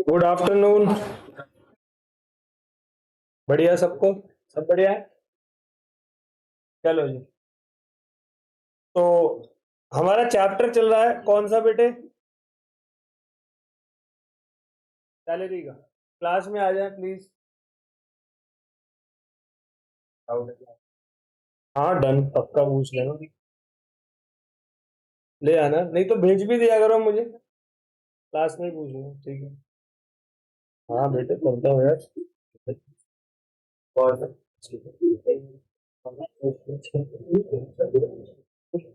Good afternoon. बढ़िया सबको, सब बढ़िया है। चलो जी, तो हमारा चैप्टर चल रहा है कौन सा बेटे? सैलरी का। क्लास में आ जाए प्लीज। हाँ डन, पक्का पूछ लेना, ले आना, नहीं तो भेज भी दिया करो मुझे, क्लास में ही पूछ लेना, ठीक है? हाँ बेटे करता हूँ यार। और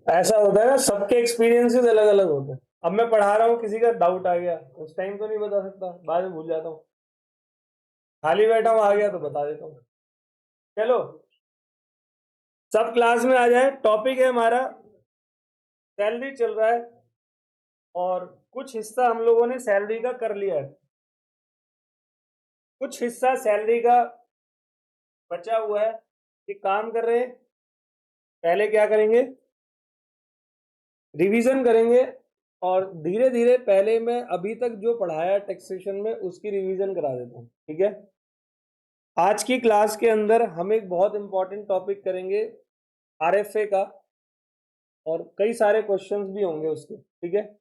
ऐसा होता है ना, सबके एक्सपीरियंसेस अलग अलग होते हैं। अब मैं पढ़ा रहा हूँ, किसी का डाउट आ गया उस टाइम तो नहीं बता सकता, बाद में भूल जाता हूँ। खाली बैठा हूँ, आ गया तो बता देता हूँ। चलो सब क्लास में आ जाए। टॉपिक है हमारा सैलरी चल रहा है, और कुछ हिस्सा हम लोगों ने सैलरी का कर लिया है, कुछ हिस्सा सैलरी का बचा हुआ है। ये काम कर रहे हैं। पहले क्या करेंगे, रिवीजन करेंगे, और धीरे धीरे पहले मैं अभी तक जो पढ़ाया टैक्सेशन में उसकी रिवीजन करा देता हूँ, ठीक है? आज की क्लास के अंदर हम एक बहुत इंपॉर्टेंट टॉपिक करेंगे आरएफए का, और कई सारे क्वेश्चंस भी होंगे उसके, ठीक है?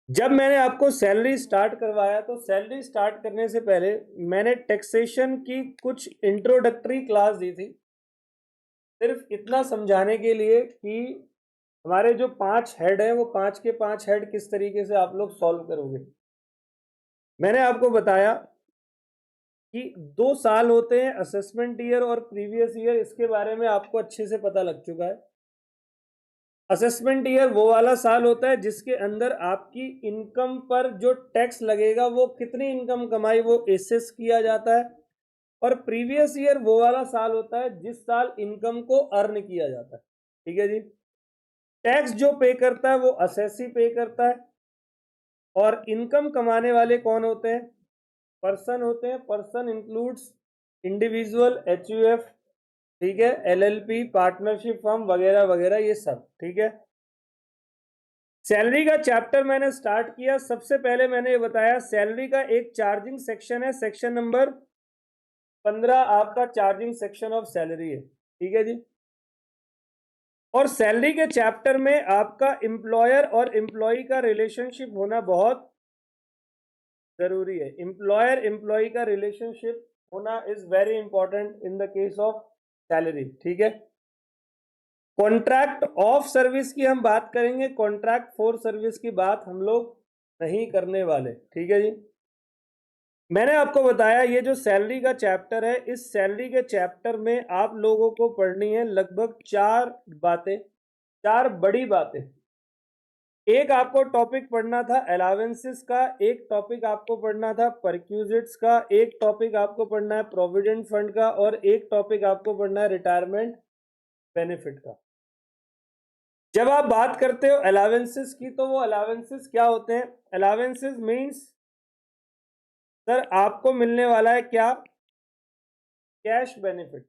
जब मैंने आपको सैलरी स्टार्ट करवाया तो सैलरी स्टार्ट करने से पहले मैंने टैक्सेशन की कुछ इंट्रोडक्टरी क्लास दी थी, सिर्फ इतना समझाने के लिए कि हमारे जो 5 हेड हैं वो 5 के 5 हेड किस तरीके से आप लोग सॉल्व करोगे। मैंने आपको बताया कि 2 साल होते हैं, असेसमेंट ईयर और प्रीवियस ईयर, इसके बारे में आपको अच्छे से पता लग चुका है। असेसमेंट ईयर वो वाला साल होता है जिसके अंदर आपकी इनकम पर जो टैक्स लगेगा, वो कितनी इनकम कमाई वो एसेस किया जाता है। और प्रीवियस ईयर वो वाला साल होता है जिस साल इनकम को अर्न किया जाता है, ठीक है जी? टैक्स जो पे करता है वो असेसी पे करता है। और इनकम कमाने वाले कौन होते हैं? पर्सन होते हैं। पर्सन इंक्लूड्स इंडिविजुअल, एचयूएफ, ठीक है, एलएलपी, पार्टनरशिप फर्म वगैरह वगैरह, ये सब, ठीक है? सैलरी का चैप्टर मैंने स्टार्ट किया। सबसे पहले मैंने ये बताया सैलरी का एक चार्जिंग सेक्शन है, सेक्शन नंबर 15 आपका चार्जिंग सेक्शन ऑफ सैलरी है, ठीक है जी? और सैलरी के चैप्टर में आपका एम्प्लॉयर और एम्प्लॉय का रिलेशनशिप होना बहुत जरूरी है। एम्प्लॉयर एम्प्लॉय का रिलेशनशिप होना is very important in the case of salary, ठीक है? कॉन्ट्रैक्ट ऑफ सर्विस की हम बात करेंगे, कॉन्ट्रैक्ट फॉर सर्विस की बात हम लोग नहीं करने वाले, ठीक है जी? मैंने आपको बताया ये जो सैलरी का चैप्टर है, इस सैलरी के चैप्टर में आप लोगों को पढ़नी है लगभग 4 बातें, 4 बड़ी बातें। एक आपको टॉपिक पढ़ना था अलावेंसेस का, एक टॉपिक आपको पढ़ना था परक्यूजिट्स का, एक टॉपिक आपको पढ़ना है प्रोविडेंट फंड का, और एक टॉपिक आपको पढ़ना है रिटायरमेंट बेनिफिट का। जब आप बात करते हो अलावेंसेस की, तो वो अलावेंसेस क्या होते हैं? अलावेंसेस मींस सर आपको मिलने वाला है क्या? कैश बेनिफिट,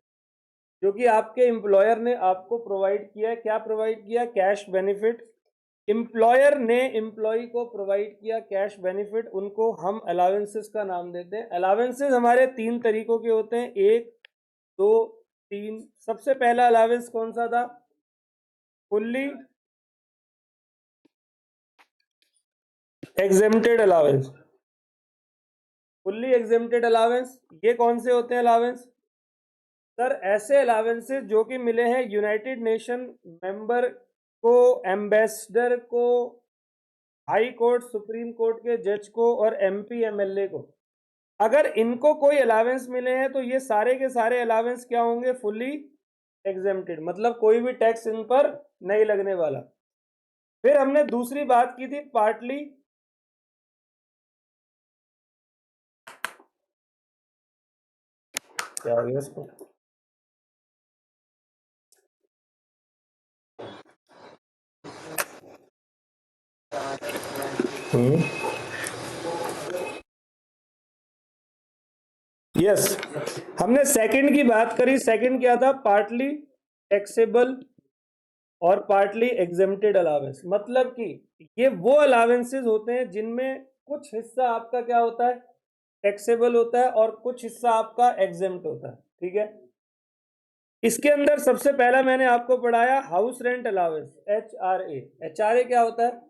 जो कि आपके एम्प्लॉयर ने आपको प्रोवाइड किया है। क्या प्रोवाइड किया? Cash benefit. एम्प्लॉयर ने एम्प्लॉय को प्रोवाइड किया कैश बेनिफिट, उनको हम अलावेंसेस का नाम देते हैं। अलावेंसेस हमारे 3 तरीकों के होते हैं, 1, 2, 3। सबसे पहला अलावेंस कौन सा था? Fully exempted allowance. Fully exempted allowance, ये कौन से होते हैं अलावेंस? सर ऐसे अलावेंसेस जो कि मिले हैं यूनाइटेड नेशन मेंबर को, एम्बेसडर को, हाई कोर्ट सुप्रीम कोर्ट के जज को, और एमपी एमएलए को। अगर इनको कोई अलावेंस मिले हैं तो ये सारे के सारे अलावेंस क्या होंगे? फुल्ली एग्जेम्प्टेड, मतलब कोई भी टैक्स इन पर नहीं लगने वाला। फिर हमने दूसरी बात की थी पार्टली, क्या हो गया इसको? यस, हमने सेकंड की बात करी। सेकंड क्या था? पार्टली टैक्सेबल और पार्टली एग्जेम्प्टेड अलावेंस, मतलब कि ये वो अलावेंसेस होते हैं जिनमें कुछ हिस्सा आपका क्या होता है, टैक्सेबल होता है और कुछ हिस्सा आपका एग्जेम्प्ट होता है। ठीक है, इसके अंदर सबसे पहला मैंने आपको पढ़ाया house rent allowance, HRA। HRA क्या होता है?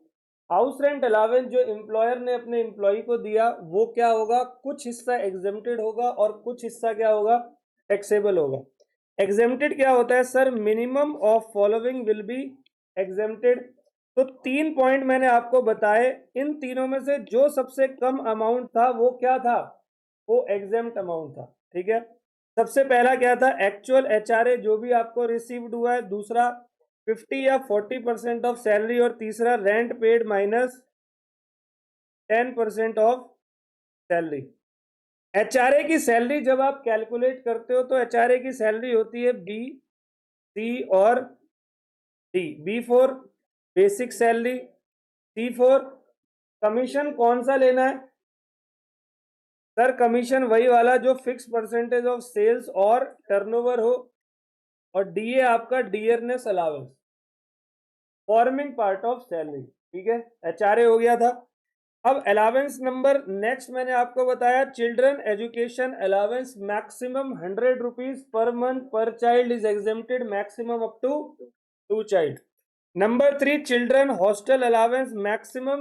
हाउस रेंट अलावेंस जो एम्प्लॉयर ने अपने एम्प्लॉय को दिया वो क्या होगा, कुछ हिस्सा एग्जेम्प्टेड होगा और कुछ हिस्सा क्या होगा, टैक्सेबल होगा। एग्जेम्प्टेड क्या होता है sir? Minimum of following will be exempted. तो 3 पॉइंट मैंने आपको बताए, इन तीनों में से जो सबसे कम अमाउंट था वो क्या था, वो एग्जेम्प्ट अमाउंट था। ठीक है, सबसे पहला क्या था, एक्चुअल HRA जो भी आपको रिसीव्ड हुआ है, दूसरा 50 या 40% ऑफ सैलरी, और तीसरा rent paid minus 10% of salary. HRA की सैलरी जब आप कैलकुलेट करते हो तो HRA की सैलरी होती है B, C और D। B for basic salary, C for commission. कौन सा लेना है सर? कमीशन वही वाला जो फिक्स परसेंटेज ऑफ सेल्स और टर्नओवर हो, और DA आपका dearness allowance, forming part of salary. ठीक है, HRA हो गया था। अब अलावेंस नंबर नेक्स्ट मैंने आपको बताया, children education allowance maximum 100 rupees per month per child is exempted, maximum up to 2 child. Number 3, children hostel allowance maximum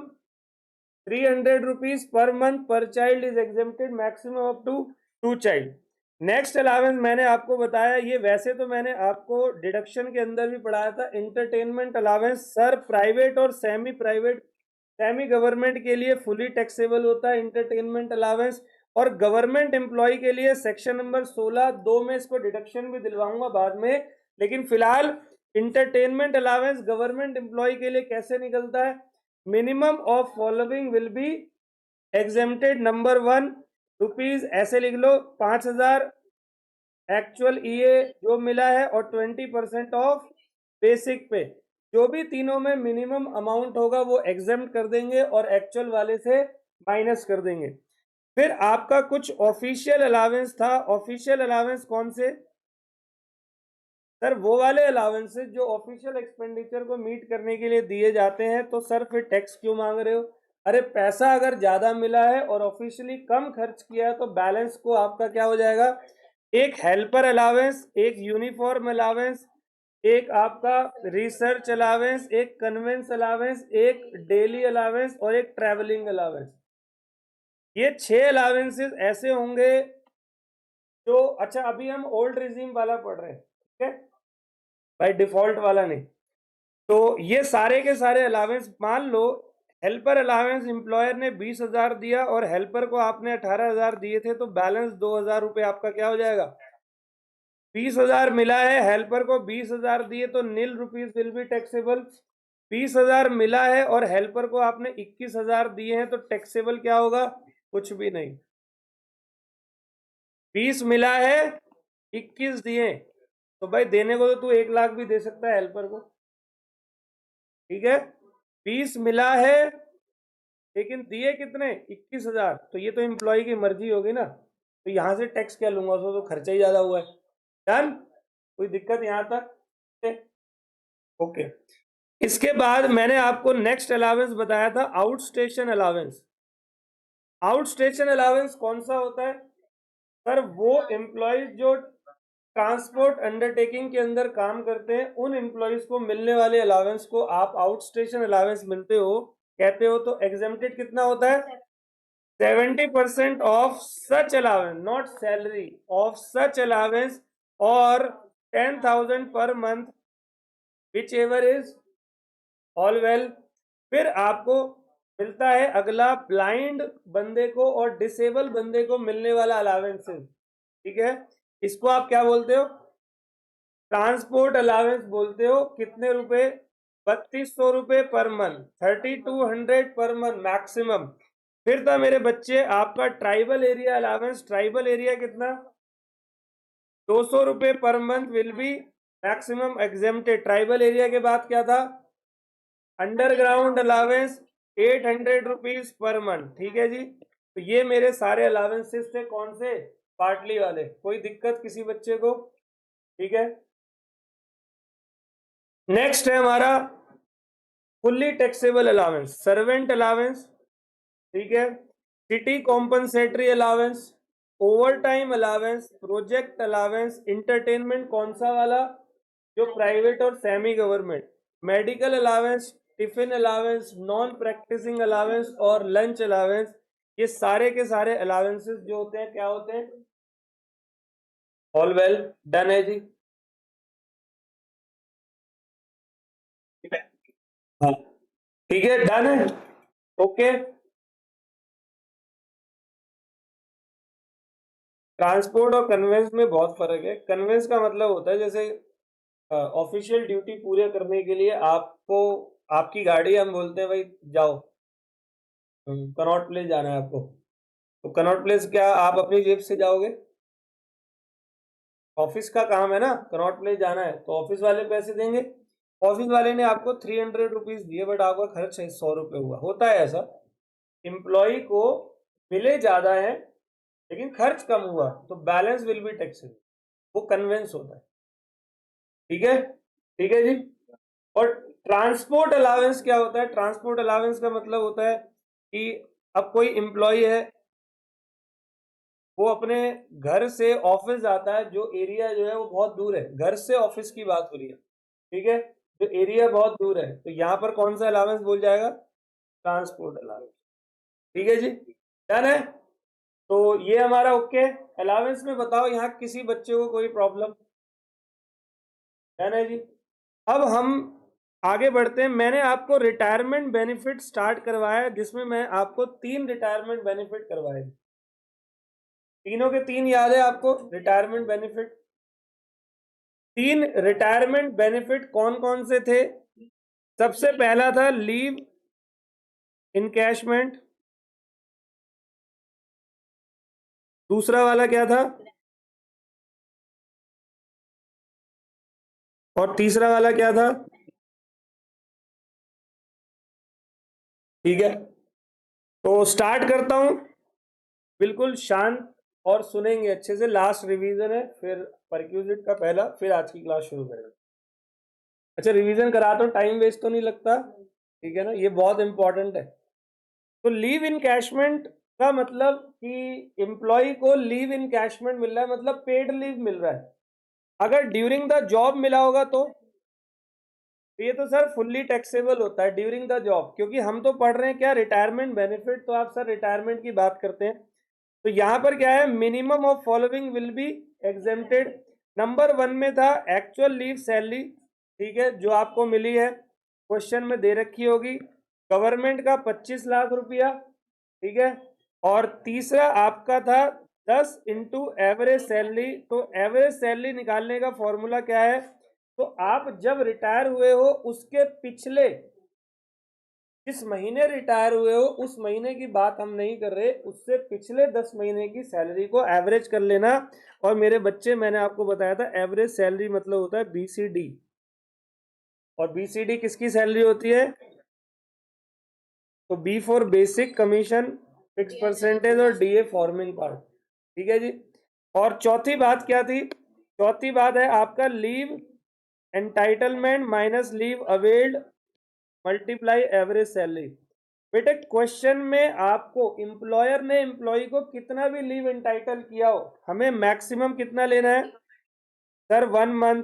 300 rupees per month per child is exempted, maximum up to 2 child. Next allowance मैंने आपको बताया, ये वैसे तो मैंने आपको deduction के अंदर भी पढ़ाया था, इंटरटेनमेंट अलावेंस। सर प्राइवेट और सेमी प्राइवेट, सेमी गवर्नमेंट के लिए फुली टैक्सेबल होता है इंटरटेनमेंट अलावेंस, और गवर्नमेंट एम्प्लॉय के लिए सेक्शन नंबर 16 2 में इसको डिडक्शन भी दिलवाऊंगा बाद में, लेकिन फिलहाल इंटरटेनमेंट अलावेंस गवर्नमेंट एम्प्लॉय के लिए कैसे निकलता है, minimum of following will be exempted. Number 1 rupees, ऐसे लिख लो 5000 एक्चुअल EA जो मिला है, और 20% ऑफ बेसिक पे। जो भी तीनों में मिनिमम अमाउंट होगा वो एग्जेम्प्ट कर देंगे और एक्चुअल वाले से माइनस कर देंगे। फिर आपका कुछ ऑफिशियल अलावेंस था। ऑफिशियल अलावेंस कौन से सर? वो वाले अलावेंसेस जो ऑफिशियल एक्सपेंडिचर को मीट करने के लिए दिए जाते हैं। तो सर फिर टैक्स क्यों मांग रहे हो? अरे पैसा अगर ज्यादा मिला है और ऑफिशियली कम खर्च किया है तो बैलेंस को आपका क्या हो जाएगा, एक हेल्पर अलावेंस, एक यूनिफॉर्म अलावेंस, एक आपका रिसर्च अलावेंस, एक कन्वेंस अलावेंस, एक डेली अलावेंस और एक ट्रैवलिंग अलावेंस। ये 6 अलावेंसेस ऐसे होंगे जो, अच्छा अभी हम ओल्ड रिजीम वाला पढ़ रहे हैं, ठीक है, बाय डिफॉल्ट वाला नहीं। तो ये सारे के सारे अलावेंस, मान लो हेल्पर अलावेंस एम्प्लॉयर ने 20,000 दिया और हेल्पर को आपने 18,000 दिए थे, तो बैलेंस 2,000 रुपये आपका क्या हो जाएगा, 20,000 मिला है, हेल्पर को 20,000 दिए तो नील रुपीज विल बी टैक्सेबल। 20,000 मिला है और हेल्पर को आपने 21,000 दिए हैं तो टैक्सेबल क्या होगा, कुछ भी नहीं। 20 मिला है, 21 दिए, तो भाई देने को तो तू 1 लाख भी दे सकता है हेल्पर को। ठीक है, 20 मिला है लेकिन दिए कितने, 21,000, तो ये तो एम्प्लॉय की मर्जी होगी ना, तो यहां से टैक्स क्या लूंगा, उसको तो खर्चा ही ज्यादा हुआ है। डन, कोई दिक्कत यहां तक? ओके। इसके बाद मैंने आपको नेक्स्ट अलावेंस बताया था out station allowance. Out station allowance कौन सा होता है सर? वो एम्प्लॉयज जो ट्रांसपोर्ट अंडरटेकिंग के अंदर काम करते हैं, उन एम्प्लॉयज को मिलने वाले अलावेंस को आप आउट स्टेशन अलावेंस मिलते हो कहते हो। तो एग्जेम्प्टेड कितना होता है, 70% of such allowance, not salary, of such allowance, और 10,000 per month, which ever is all well. फिर आपको मिलता है अगला, ब्लाइंड बंदे को और डिसेबल बंदे को मिलने वाला अलावेंसेस। ठीक है, इसको आप क्या बोलते हो, ट्रांसपोर्ट अलावेंस बोलते हो। कितने रुपए, 3200 रुपए per month, 3200 per month maximum. फिर था मेरे बच्चे आपका tribal area allowance. Tribal area कितना, 200 रुपए per month will be maximum exempted. Tribal area के बाद क्या था, underground allowance 800 rupees per month. ठीक है जी, तो ये मेरे सारे अलावेंसेस थे, कौन से, पार्टली वाले। कोई दिक्कत किसी बच्चे को? ठीक है, नेक्स्ट है हमारा fully taxable allowance, servant allowance, ठीक है, city compensatory allowance, overtime allowance, project allowance, entertainment कौन सा वाला, जो प्राइवेट और semi government, medical allowance, tiffin allowance, non practising allowance और लंच अलावेंस, ये सारे के सारे अलावेंसेस जो होते हैं क्या होते हैं? ऑल वेल डन है जी। हाँ ठीक है, डन है, ओके। ट्रांसपोर्ट और कन्वेंस में बहुत फर्क है। कन्वेंस का मतलब होता है जैसे ऑफिशियल ड्यूटी पूरे करने के लिए आपको, आपकी गाड़ी, हम बोलते हैं भाई जाओ कनॉट प्लेस जाना है आपको, तो कनॉट प्लेस क्या आप अपनी जेब से जाओगे? ऑफिस का काम है ना, कनॉट प्लेस जाना है तो ऑफिस वाले पैसे देंगे। ऑफिस वाले ने आपको 300 रुपीज दिए बट आपका खर्च 100 रुपये हुआ, होता है ऐसा। एम्प्लॉय को मिले ज्यादा है लेकिन खर्च कम हुआ तो बैलेंस विल बी टैक्सेबल, वो कन्वेंस होता है। ठीक है, ठीक है जी। और ट्रांसपोर्ट अलावेंस क्या होता है? ट्रांसपोर्ट अलावेंस का मतलब होता है कि अब कोई एम्प्लॉय है, वो अपने घर से ऑफिस जाता है, जो एरिया जो है वो बहुत दूर है, घर से ऑफिस की बात हो रही है, ठीक है, जो एरिया बहुत दूर है, तो यहाँ पर कौन सा अलावेंस बोल जाएगा? Transport allowance. ठीक है जी, डन है। तो ये हमारा ओके। अलावेंस में बताओ यहाँ किसी बच्चे को कोई प्रॉब्लम? डन है जी। अब हम आगे बढ़ते हैं। मैंने आपको रिटायरमेंट बेनिफिट स्टार्ट करवाया जिसमें मैं आपको 3 रिटायरमेंट बेनिफिट करवाए, तीनों के तीन याद है आपको रिटायरमेंट बेनिफिट? 3 रिटायरमेंट बेनिफिट कौन कौन से थे? सबसे पहला था लीव इनकैशमेंट, दूसरा वाला क्या था, और तीसरा वाला क्या था? ठीक है, तो स्टार्ट करता हूं, बिल्कुल शांत और सुनेंगे अच्छे से। लास्ट रिवीजन है, फिर परक्यूजिट का पहला, फिर आज की क्लास शुरू करेंगे। अच्छा रिवीजन कराता हूँ, टाइम वेस्ट तो नहीं लगता? ठीक है ना, ये बहुत इंपॉर्टेंट है। तो लीव इनकैशमेंट का मतलब कि एम्प्लॉय को लीव इनकैशमेंट मिल रहा है, मतलब पेड लीव मिल रहा है। अगर ड्यूरिंग द जॉब मिला होगा तो ये तो सर फुल्ली टैक्सेबल होता है ड्यूरिंग द जॉब, क्योंकि हम तो पढ़ रहे हैं क्या, रिटायरमेंट बेनिफिट, तो आप सर रिटायरमेंट की बात करते हैं। तो यहां पर क्या है, minimum of following will be exempted. Number 1 में था एक्चुअल लीव सैलरी, ठीक है, जो आपको मिली है, क्वेश्चन में दे रखी होगी, गवर्नमेंट का 25 लाख रुपया, ठीक है। और तीसरा आपका था 10 इंटू एवरेज सैलरी। तो एवरेज सैलरी निकालने का फॉर्मूला क्या है? तो आप जब रिटायर हुए हो उसके पिछले, जिस महीने रिटायर हुए हो उस महीने की बात हम नहीं कर रहे, उससे पिछले 10 महीने की सैलरी को एवरेज कर लेना। और मेरे बच्चे, मैंने आपको बताया था एवरेज सैलरी मतलब होता है बीसीडी, और बीसीडी किसकी सैलरी होती है? तो B for basic commission, fix percentage, और डी ए फॉर्मिंग पार्ट। ठीक है जी। और चौथी बात क्या थी? चौथी बात है आपका leave entitlement minus leave availed multiply average salary. बेटे क्वेश्चन में आपको एम्प्लॉयर ने एम्प्लॉय को कितना भी लीव एंटाइटल किया हो, हमें मैक्सिमम कितना लेना है? सर 1 मंथ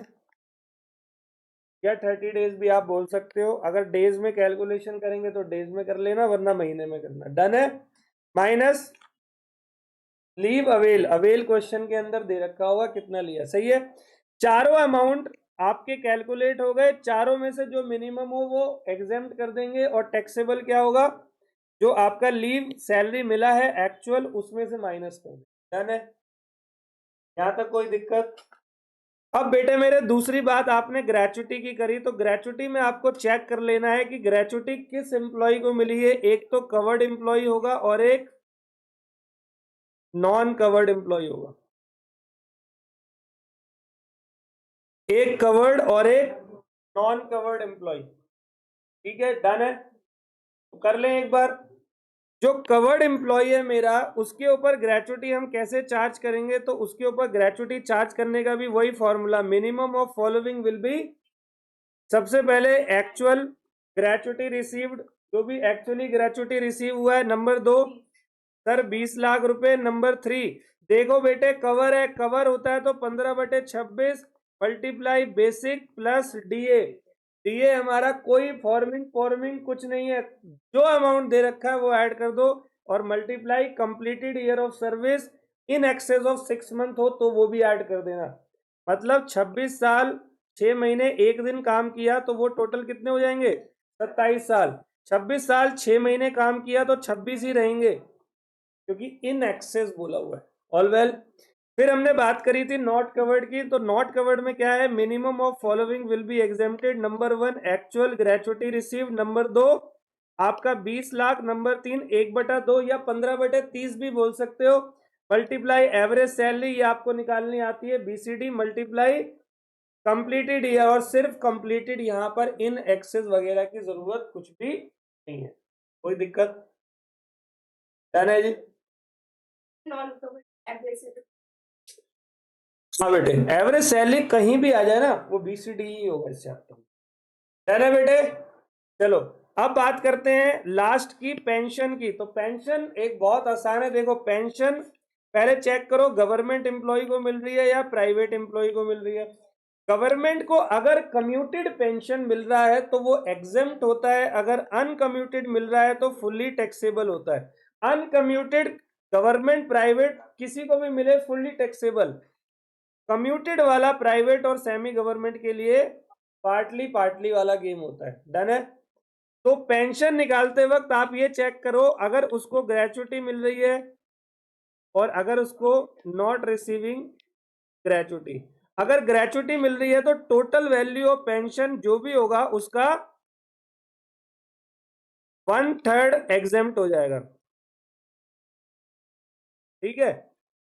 या 30 डेज भी आप बोल सकते हो। अगर डेज में कैलकुलेशन करेंगे तो डेज में कर लेना, वरना महीने में करना। डन है। Minus leave avail, avail question के अंदर दे रखा होगा कितना लिया, सही है। चारों अमाउंट आपके कैलकुलेट हो गए, चारों में से जो मिनिमम हो वो एग्जेम्प्ट कर देंगे, और टैक्सेबल क्या होगा? जो आपका लीव सैलरी मिला है एक्चुअल, उसमें से माइनस कर देंगे। डन है, यहां तक कोई दिक्कत? अब बेटे मेरे दूसरी बात आपने ग्रेचुटी की करी, तो ग्रेचुटी में आपको चेक कर लेना है कि ग्रेचुटी किस एम्प्लॉय को मिली है। एक तो कवर्ड एम्प्लॉय होगा और एक नॉन कवर्ड एम्प्लॉय होगा, एक कवर्ड और एक नॉन कवर्ड एम्प्लॉय। ठीक है, डन है, तो कर लें एक बार। जो कवर्ड एम्प्लॉय है मेरा, उसके ऊपर ग्रेचुटी हम कैसे चार्ज करेंगे? तो उसके ऊपर ग्रेचुटी चार्ज करने का भी वही formula, minimum of following will be सबसे पहले एक्चुअल ग्रेचुटी रिसीव्ड, जो भी एक्चुअली ग्रेचुटी रिसीव हुआ है। नंबर 2 सर 20 लाख रुपए। नंबर 3 देखो बेटे कवर है, कवर होता है तो 15/26 multiply basic plus DA. DA हमारा कोई फॉर्मिंग कुछ नहीं है, जो अमाउंट दे रखा है वो ऐड कर दो और multiply completed year of service in excess of 6 month हो तो वो भी ऐड कर देना। मतलब 26 साल 6 महीने 1 दिन काम किया तो वो टोटल कितने हो जाएंगे? 27 साल। 26 साल 6 महीने काम किया तो 26 ही रहेंगे, क्योंकि इन एक्सेस बोला हुआ है। All well. फिर हमने बात करी थी नॉट कवर्ड की, तो नॉट कवर्ड में क्या है? Minimum of following will be exempted. Number 1 actual gratuity receive. Number 2 आपका 20 लाख। नंबर 3 1/2 या 15/30 भी बोल सकते हो। मल्टीप्लाई एवरेज सैलरी, ये आपको निकालनी आती है बीसीडी। मल्टीप्लाई कंप्लीटेड ईयर, और सिर्फ कंप्लीटेड, यहाँ पर इन एक्सेस वगैरह की जरूरत कुछ भी नहीं है। कोई दिक्कत? डन है जी? हाँ बेटे, एवरेज सैलरी कहीं भी आ जाए ना वो बीसीडी ही होगा इस चैप्टर में। डन है बेटे? चलो अब बात करते हैं लास्ट की, पेंशन की। तो पेंशन एक बहुत आसान है। देखो पेंशन पहले चेक करो गवर्नमेंट एम्प्लॉय को मिल रही है या प्राइवेट एम्प्लॉय को मिल रही है। गवर्नमेंट को अगर कम्यूटेड पेंशन मिल रहा है तो वो एग्जेम्प्ट होता है, अगर अनकम्यूटेड मिल रहा है तो फुल्ली टैक्सेबल होता है। अनकम्यूटेड गवर्नमेंट प्राइवेट किसी को भी मिले फुल्ली टैक्सेबल। कम्यूटेड वाला प्राइवेट और सेमी गवर्नमेंट के लिए पार्टली पार्टली वाला गेम होता है। डन है? तो पेंशन निकालते वक्त आप ये चेक करो, अगर उसको ग्रेचुटी मिल रही है और अगर उसको नॉट रिसीविंग ग्रेचुटी, अगर ग्रेचुटी मिल रही है तो टोटल वैल्यू ऑफ पेंशन जो भी होगा उसका 1/3 एग्जेम्प्ट हो जाएगा। ठीक है?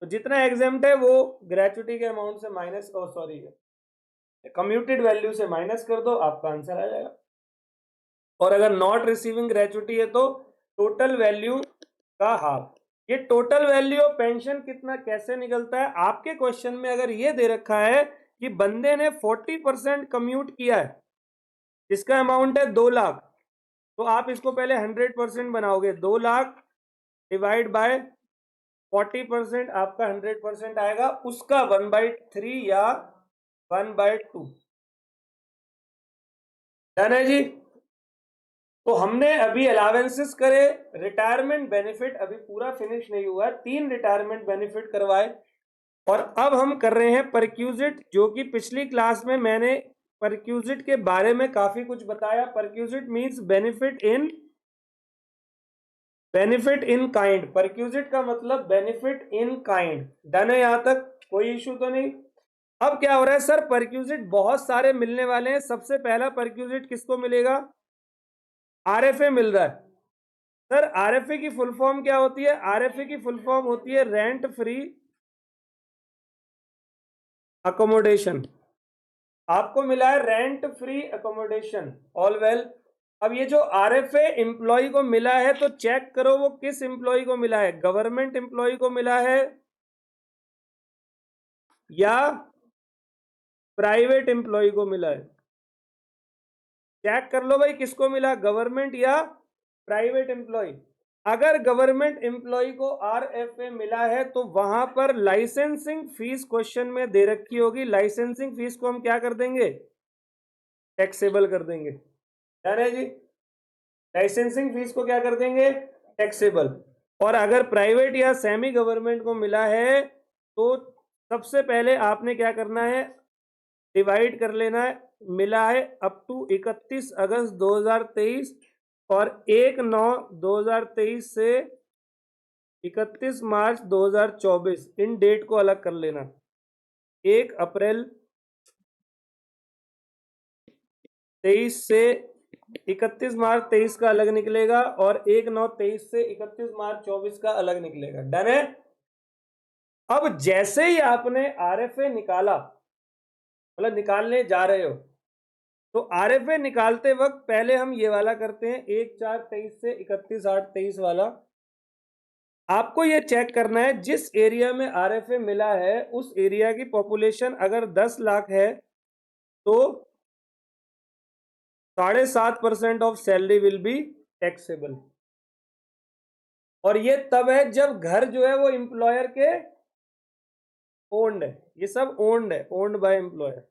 तो जितना एग्जेम्प्ट है वो ग्रेचुटी के अमाउंट से माइनस, सॉरी कम्यूटेड वैल्यू से माइनस कर दो, आपका आंसर आ जाएगा। और अगर नॉट रिसीविंग ग्रेचुटी है तो टोटल वैल्यू का हाफ। ये टोटल वैल्यू ऑफ पेंशन कितना कैसे निकलता है? आपके क्वेश्चन में अगर ये दे रखा है कि बंदे ने 40% कम्यूट किया है, इसका अमाउंट है 2 लाख, तो आप इसको पहले 100% बनाओगे। 2 लाख डिवाइड बाय 40%, आपका 100% आएगा, उसका 1/3 या 1/2। डन है जी? तो हमने अभी अलावेंसेस करे, रिटायरमेंट बेनिफिट अभी पूरा फिनिश नहीं हुआ, 3 रिटायरमेंट बेनिफिट करवाए, और अब हम कर रहे हैं परक्यूजिट, जो कि पिछली क्लास में मैंने परक्यूजिट के बारे में काफी कुछ बताया। Perquisite means benefit in kind. Perquisite का मतलब बेनिफिट इन काइंड। डन है? यहां तक कोई इशू तो नहीं? अब क्या हो रहा है सर, परक्यूजिट बहुत सारे मिलने वाले हैं। सबसे पहला परक्यूजिट किसको मिलेगा? आरएफए मिल रहा है। सर आरएफए की फुल फॉर्म क्या होती है? आरएफए की फुल फॉर्म होती है रेंट फ्री अकोमोडेशन। आपको मिला है rent free accommodation. All well. अब ये जो आरएफए एम्प्लॉय को मिला है तो चेक करो वो किस एम्प्लॉय को मिला है, गवर्नमेंट एम्प्लॉय को मिला है या प्राइवेट एम्प्लॉय को मिला है? चेक कर लो भाई किसको मिला, गवर्नमेंट या प्राइवेट एम्प्लॉय। अगर गवर्नमेंट एम्प्लॉय को आरएफए मिला है तो वहां पर लाइसेंसिंग फीस क्वेश्चन में दे रखी होगी। लाइसेंसिंग फीस को हम क्या कर देंगे? टैक्सेबल कर देंगे। डन है जी? लाइसेंसिंग फीस को क्या कर देंगे? टैक्सेबल। और अगर प्राइवेट या सेमी गवर्नमेंट को मिला है तो सबसे पहले आपने क्या करना है? डिवाइड कर लेना है। मिला है अप टू 31 अगस्त 2023 और 1/9/2023 से 31 मार्च 2024, इन डेट को अलग कर लेना। 1 अप्रैल 23 से 31 मार्च 23 का अलग निकलेगा और 1/9/23 से 31 मार्च 24 का अलग निकलेगा। डन है? अब जैसे ही आपने आरएफए निकाला, मतलब निकालने जा रहे हो, तो आरएफए निकालते वक्त पहले हम ये वाला करते हैं, 1/4/23 से 31/8/23 वाला। आपको ये चेक करना है जिस एरिया में आरएफए मिला है उस एरिया की पॉपुलेशन अगर 10 लाख है तो 7.5% of salary will be taxable. और ये तब है जब घर जो है वो एम्प्लॉयर के ओन्ड है, ये सब ओन्ड है, ओन्ड बाय एम्प्लॉयर।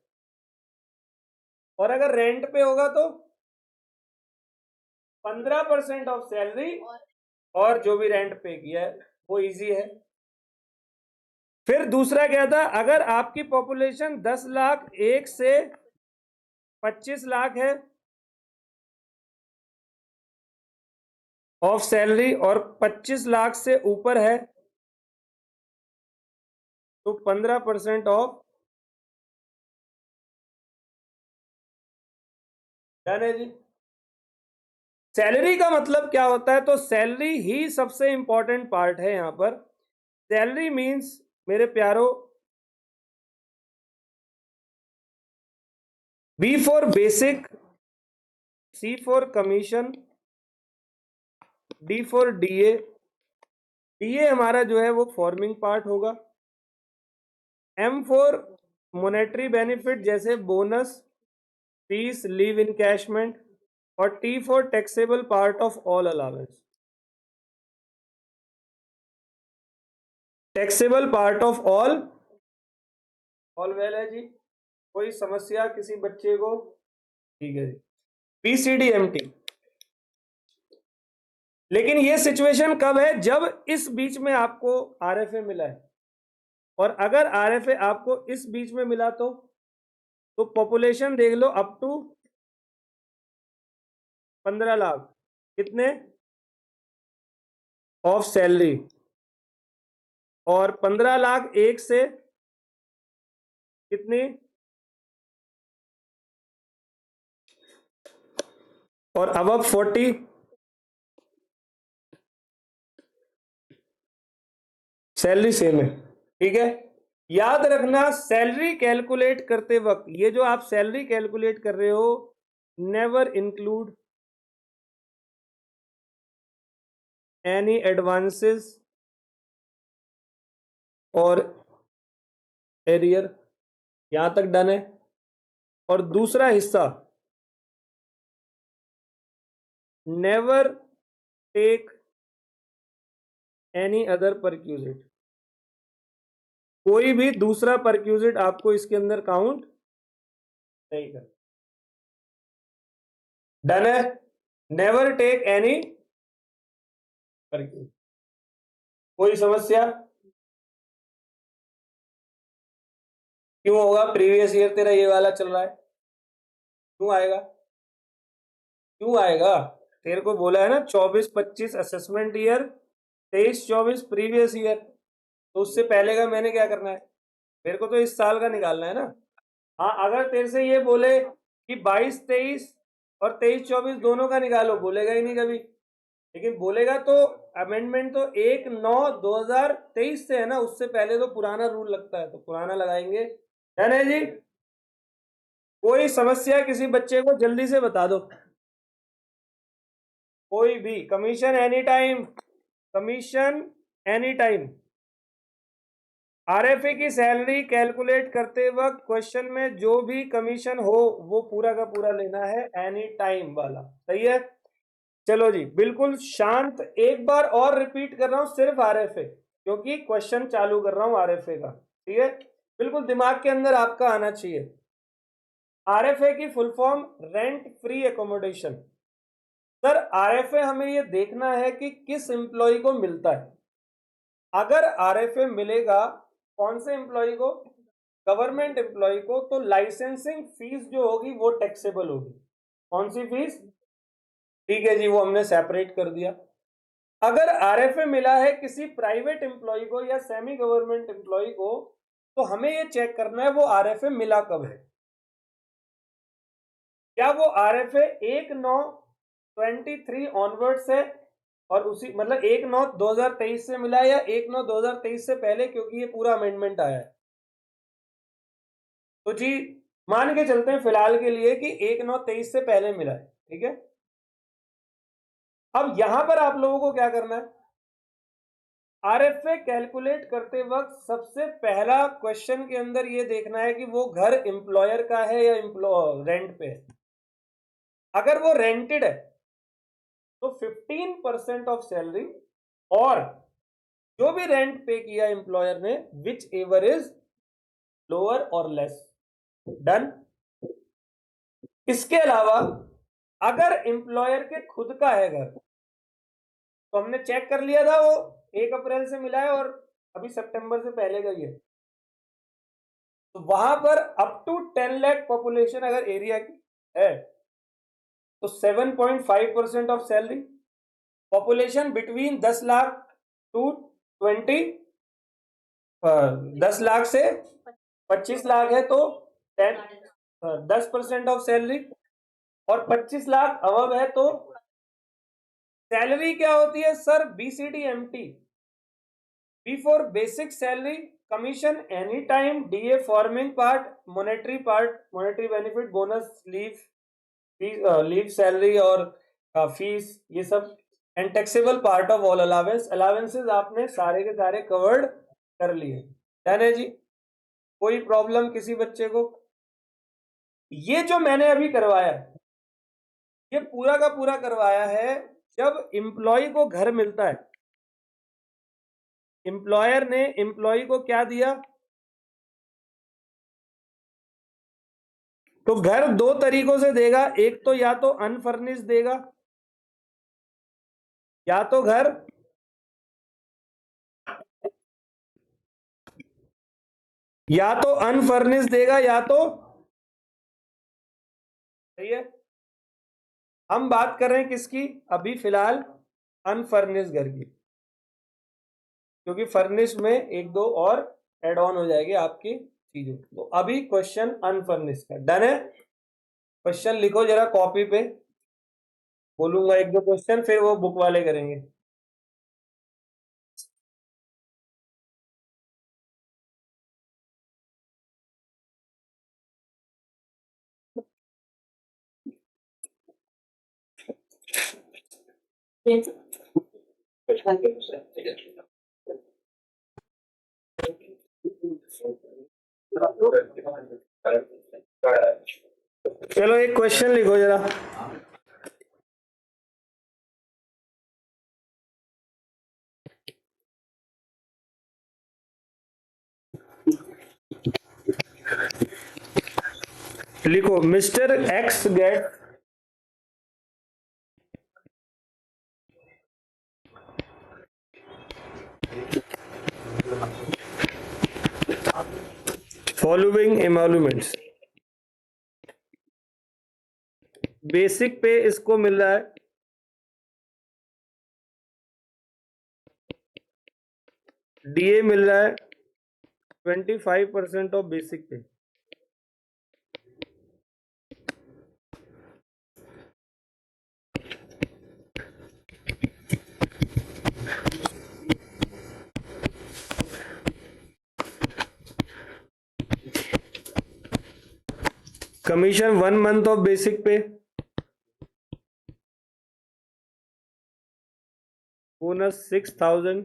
और अगर रेंट पे होगा तो 15% ऑफ सैलरी और जो भी रेंट पे किया है वो इजी है। फिर दूसरा क्या था, अगर आपकी पॉपुलेशन 10 लाख 1 से 25 लाख है ऑफ सैलरी और 25 लाख से ऊपर है तो 15% ऑफ डन है जी। सैलरी का मतलब क्या होता है, तो सैलरी ही सबसे इंपॉर्टेंट पार्ट है यहां पर। सैलरी मींस मेरे प्यारो, B for basic, C for commission, D for DA. DA हमारा जो है वो फॉर्मिंग पार्ट होगा। एम फॉर मॉनेटरी बेनिफिट जैसे बोनस, फीस, लीव इनकैशमेंट। और T for taxable part of all allowance, taxable part of all well है जी। कोई समस्या किसी बच्चे को? ठीक है जी। पीसीडीएमटी। लेकिन ये सिचुएशन कब है, जब इस बीच में आपको आरएफए मिला है। और अगर आरएफए आपको इस बीच में मिला तो पॉपुलेशन देख लो अप टू 15 लाख कितने ऑफ सैलरी, और 15 लाख 1 से कितनी, और अब 40 सैलरी सेम है। ठीक है, याद रखना सैलरी कैलकुलेट करते वक्त ये जो आप सैलरी कैलकुलेट कर रहे हो, नेवर इंक्लूड एनी एडवांसेस और एरियर। यहां तक डन है। और दूसरा हिस्सा, never take any other perquisite. कोई भी दूसरा परक्यूजिट आपको इसके अंदर काउंट नहीं कर। डन है। Never take any perquisite. कोई समस्या? क्यों होगा? प्रीवियस ईयर तेरा ये वाला चल रहा है, क्यों आएगा? क्यों आएगा? तेरे को बोला है ना 24-25 असेसमेंट ईयर, 23-24 प्रीवियस ईयर। तो उससे पहले का मैंने क्या करना है, मेरे को तो इस साल का निकालना है ना। हाँ, अगर तेरे से ये बोले कि 22-23 और 23-24 दोनों का निकालो, बोलेगा ही नहीं कभी। लेकिन बोलेगा तो अमेंडमेंट तो 1/9/2023 से है ना, उससे पहले तो पुराना रूल लगता है, तो पुराना लगाएंगे। है ना जी? कोई समस्या किसी बच्चे को जल्दी से बता दो। कोई भी commission any time, commission any time. RFA की सैलरी कैलकुलेट करते वक्त क्वेश्चन में जो भी कमीशन हो वो पूरा का पूरा लेना है, एनी टाइम वाला। सही है? चलो जी, बिल्कुल शांत। एक बार और रिपीट कर रहा हूं, सिर्फ आरएफए, क्योंकि क्वेश्चन चालू कर रहा हूं आरएफए का। ठीक है, बिल्कुल दिमाग के अंदर आपका आना चाहिए। आरएफए की full form rent free accommodation. Sir RFA हमें ये देखना है कि किस एम्प्लॉय को मिलता है। अगर आरएफए मिलेगा कौन से एम्प्लॉय को? गवर्नमेंट एम्प्लॉय को, तो लाइसेंसिंग फीस जो होगी वो टैक्सेबल होगी। कौन सी फीस? ठीक है जी, वो हमने सेपरेट कर दिया। अगर आरएफए मिला है किसी प्राइवेट एम्प्लॉय को या सेमी गवर्नमेंट एम्प्लॉय को, तो हमें ये चेक करना है वो आरएफए मिला कब है। क्या वो आरएफए 1/9/23 ऑनवर्ड्स है, और उसी मतलब 1/9/2023 से मिला है, या 1/9/2023 से पहले, क्योंकि ये पूरा अमेंडमेंट आया है। तो जी मान के चलते हैं फिलहाल के लिए कि 1/9/23 से पहले मिला है। ठीक है, अब यहां पर आप लोगों को क्या करना है, आरएफए कैलकुलेट करते वक्त सबसे पहला क्वेश्चन के अंदर ये देखना है कि वो घर एम्प्लॉयर का है या रेंट पे है। अगर वो रेंटेड है तो 15% ऑफ सैलरी, और जो भी रेंट पे किया एम्प्लॉयर ने विच एवर इज लोअर और लेस। डन। इसके अलावा अगर एम्प्लॉयर के खुद का है घर, तो हमने चेक कर लिया था वो 1 अप्रैल से मिला है और अभी सितंबर से पहले का ही है, तो वहां पर अप टू 10 लाख पॉपुलेशन अगर एरिया की है तो 7.5% of salary. Population between 10 lakh to 20, 10 lakh से 25 लाख है तो 10% ऑफ सैलरी, और 25 लाख अबव है तो सैलरी क्या होती है sir? BCDMT, before basic salary, commission any time, DA forming part, monetary part, monetary benefit, bonus, leave salary और फीस, ये सब, and taxable part of all allowance. Allowances आपने सारे के सारे कवर्ड कर लिए। डन है जी? कोई प्रॉब्लम किसी बच्चे को? ये जो मैंने अभी करवाया, ये पूरा का पूरा करवाया है जब एम्प्लॉय को घर मिलता है। एम्प्लॉयर ने एम्प्लॉय को क्या दिया? तो घर दो तरीकों से देगा, एक तो या तो अनफर्निश देगा, या तो घर अनफर्निश देगा या तो, सही है। हम बात कर रहे हैं किसकी अभी फिलहाल? अनफर्निश घर की, क्योंकि फर्निश में एक दो और एड ऑन हो जाएगी आपकी चीजें। तो अभी क्वेश्चन अनफर्निश का। डन है? क्वेश्चन लिखो जरा कॉपी पे, बोलूंगा एक दो क्वेश्चन, फिर वो बुक वाले करेंगे। चलो एक क्वेश्चन लिखो जरा। लिखो, mister X get following emoluments. Basic pay इसको मिल रहा है DA मिल रहा है 25% ऑफ बेसिक पे। कमीशन 1 मंथ ऑफ बेसिक पे, बोनस 6000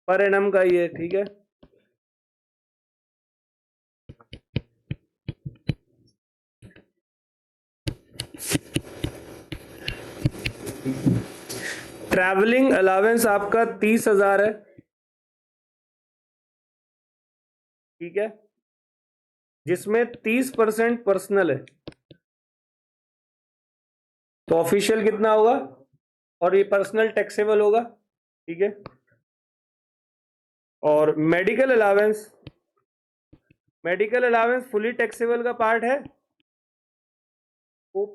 पर एनम का ये, ठीक है। ट्रैवलिंग अलावेंस आपका 30,000 है, ठीक है, जिसमें 30% पर्सनल है, तो ऑफिशियल कितना होगा? और ये पर्सनल टैक्सेबल होगा, ठीक है। और मेडिकल अलावेंस, फुली टैक्सेबल का पार्ट है,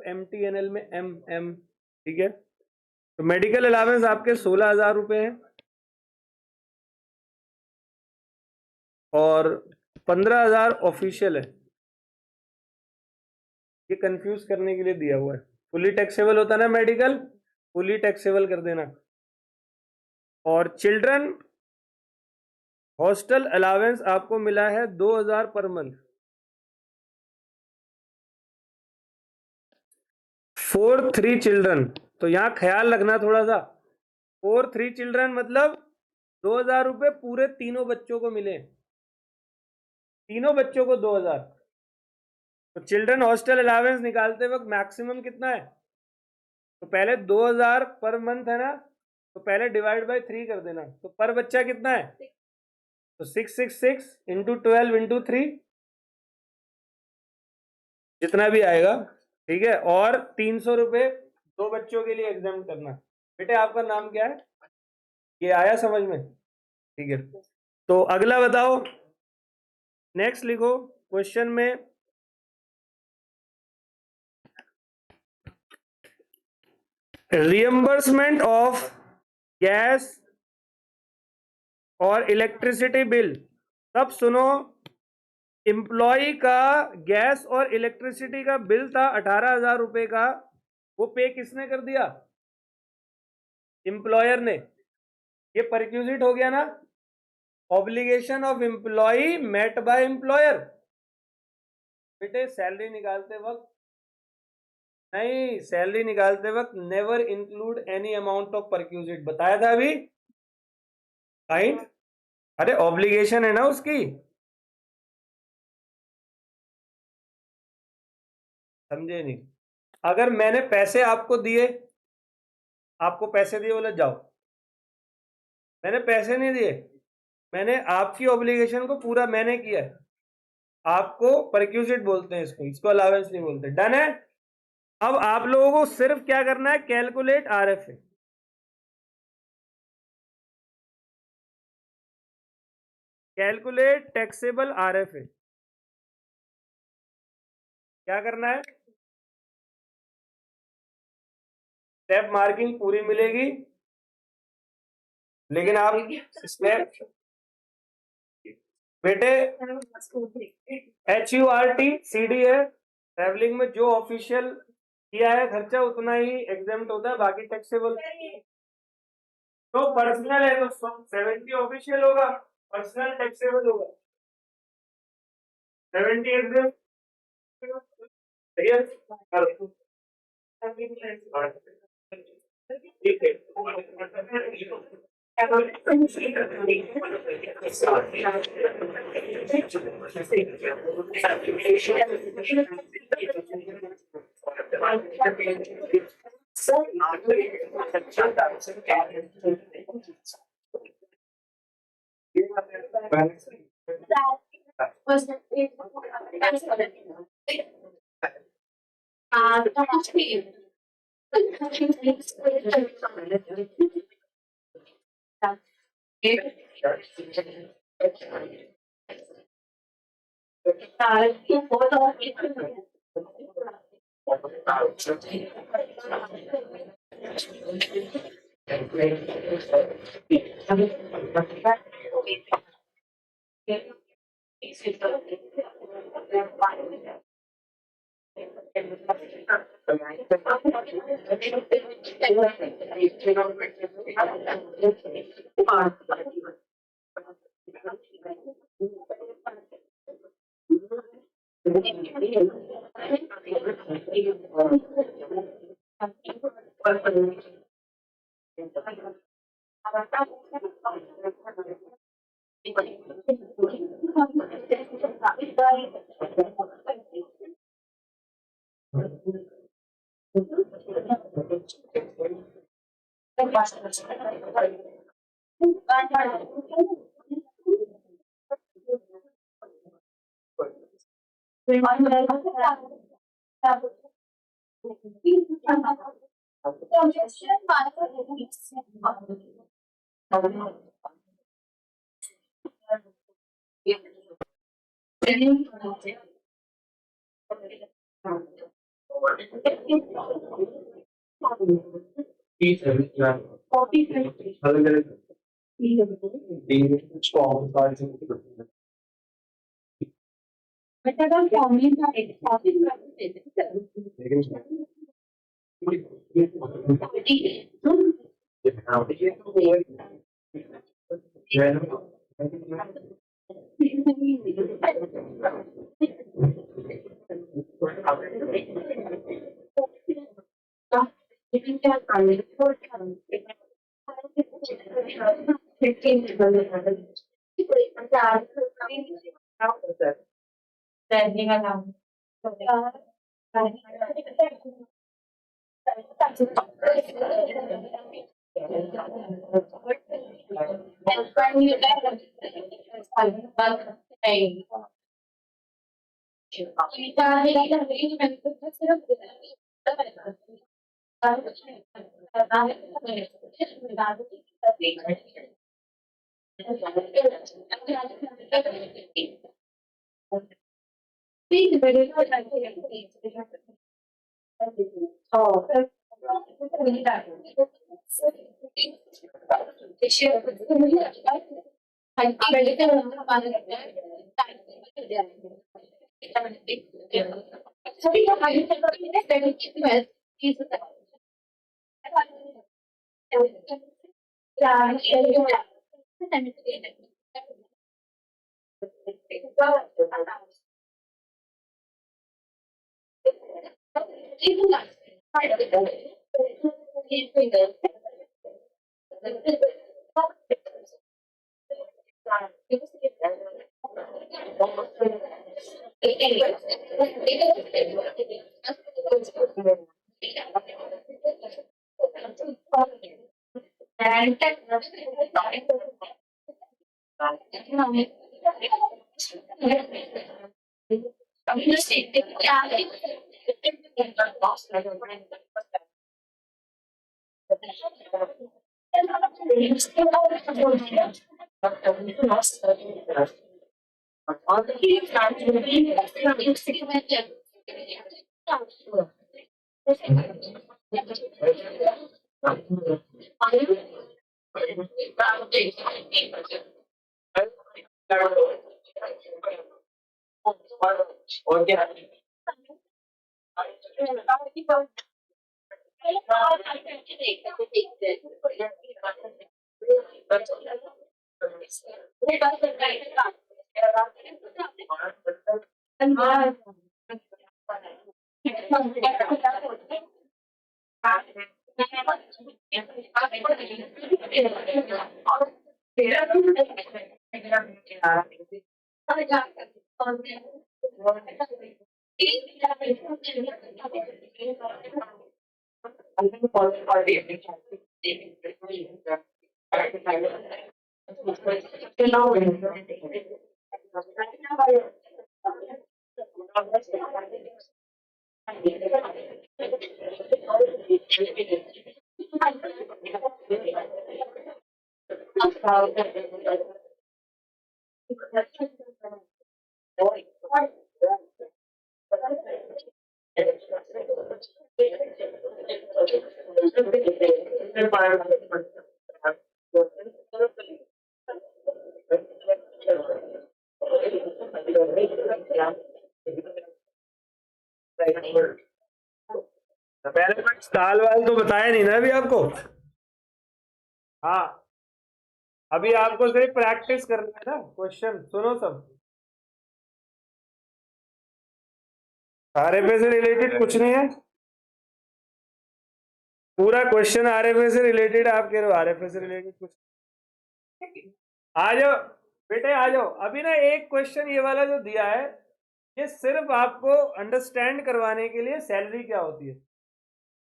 MTNL में MM, ठीक है। तो मेडिकल अलावेंस आपके 16,000 रुपए है, और 15,000 ऑफिशियल है। ये कंफ्यूज करने के लिए दिया हुआ है। फुली टैक्सेबल होता ना मेडिकल, फुली टैक्सेबल कर देना। और चिल्ड्रन हॉस्टल अलावेंस आपको मिला है 2,000 पर मंथ। 4-3 चिल्ड्रन, तो यहां ख्याल रखना थोड़ा सा। 4-3 चिल्ड्रन मतलब 2,000 रुपए पूरे तीनों बच्चों को मिले, तीनों बच्चों को 2,000। तो चिल्ड्रन हॉस्टल अलावेंस निकालते वक्त मैक्सिमम कितना है? तो पहले 2000 पर मंथ है ना, तो पहले डिवाइड बाय 3 कर देना, तो पर बच्चा कितना है? तो 666 इंटू 12 इंटू 3, जितना भी आएगा, ठीक है। और 300 रुपये 2 बच्चों के लिए एग्जाम करना। बेटे आपका नाम क्या है? ये आया समझ में? ठीक है, तो अगला बताओ, नेक्स्ट लिखो क्वेश्चन में, रियम्बर्समेंट ऑफ गैस और इलेक्ट्रिसिटी बिल। सब सुनो, एम्प्लॉय का गैस और इलेक्ट्रिसिटी का बिल था 18,000 रुपए का, वो पे किसने कर दिया? एम्प्लॉयर ने। ये परक्यूजिट हो गया ना, obligation of employ met by employer. बेटे सैलरी निकालते वक्त नहीं, सैलरी निकालते वक्त never include any amount of perquisite, बताया था अभी। काइंड, अरे ऑब्लिगेशन है ना उसकी, समझे नहीं? अगर मैंने पैसे आपको दिए, आपको पैसे दिए, बोले जाओ, मैंने पैसे नहीं दिए, मैंने आपकी ऑब्लिगेशन को पूरा मैंने किया है, आपको परक्यूजिट बोलते हैं, इसको अलावेंस नहीं बोलते। डन है? अब आप लोगों को सिर्फ क्या करना है, calculate RFA. Calculate taxable RFA. क्या करना है? स्टेप मार्किंग पूरी मिलेगी, लेकिन आप स्टेप, बेटे HURT CD है, ट्रैवलिंग में जो ऑफिशियल किया है खर्चा उतना ही एग्जाम्प्ट होता है, बाकी टैक्सेबल। तो पर्सनल है तो 70 ऑफिशियल होगा, पर्सनल टैक्सेबल होगा, 70 एग्जाम्प्ट। ठीक है, साल वाल तो बताया नहीं ना अभी आपको। हाँ, अभी आपको सिर्फ प्रैक्टिस करना है ना। क्वेश्चन सुनो सब, आरएफए से रिलेटेड कुछ नहीं है, पूरा क्वेश्चन आरएफए से रिलेटेड। आप कह रहे हो आरएफए से रिलेटेड कुछ, आ जाओ बेटे आ जाओ। अभी ना एक क्वेश्चन ये वाला जो दिया है, ये सिर्फ आपको अंडरस्टैंड करवाने के लिए सैलरी क्या होती है।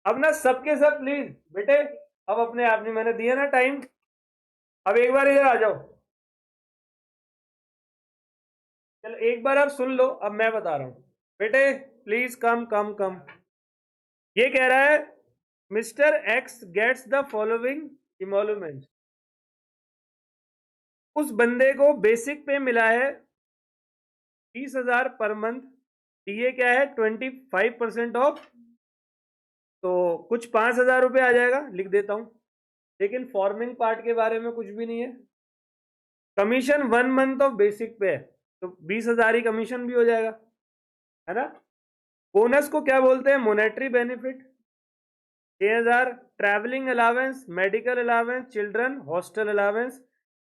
अब ना सबके सब प्लीज बेटे, अब अपने आप नहीं, मैंने दिया ना टाइम, अब एक बार इधर आ जाओ। चलो एक बार आप सुन लो, अब मैं बता रहा हूं बेटे, प्लीज कम कम कम। ये कह रहा है mister X gets the following emolument. उस बंदे को बेसिक पे मिला है 20,000 पर मंथ, डीए क्या है 25% ऑफ, तो कुछ 5,000 रुपये आ जाएगा, लिख देता हूं। लेकिन फॉर्मिंग पार्ट के बारे में कुछ भी नहीं है। कमीशन 1 मंथ ऑफ बेसिक पे है, तो 20,000 ही कमीशन भी हो जाएगा, है ना। बोनस को क्या बोलते हैं, monetary benefit 6,000, travelling allowance, medical allowance, children hostel allowance,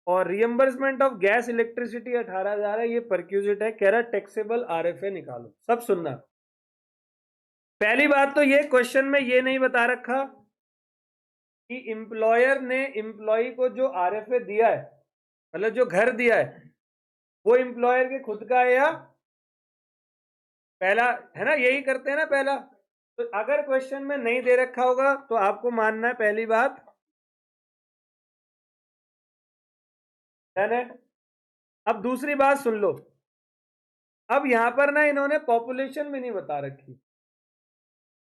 और रियम्बर्समेंट ऑफ गैस इलेक्ट्रिसिटी 18,000 है। ये परक्यूजिट है, कह रहा टेक्सेबल आरएफए निकालो। सब सुनना, पहली बात तो ये क्वेश्चन में ये नहीं बता रखा कि एम्प्लॉयर ने एम्प्लॉय को जो आरएफए दिया है, मतलब जो घर दिया है, वो एम्प्लॉयर के खुद का है या पहला है ना, यही करते हैं ना पहला। तो अगर क्वेश्चन में नहीं दे रखा होगा तो आपको मानना है, पहली बात। है। अब दूसरी बात सुन लो, अब यहां पर ना इन्होंने पॉपुलेशन भी नहीं बता रखी।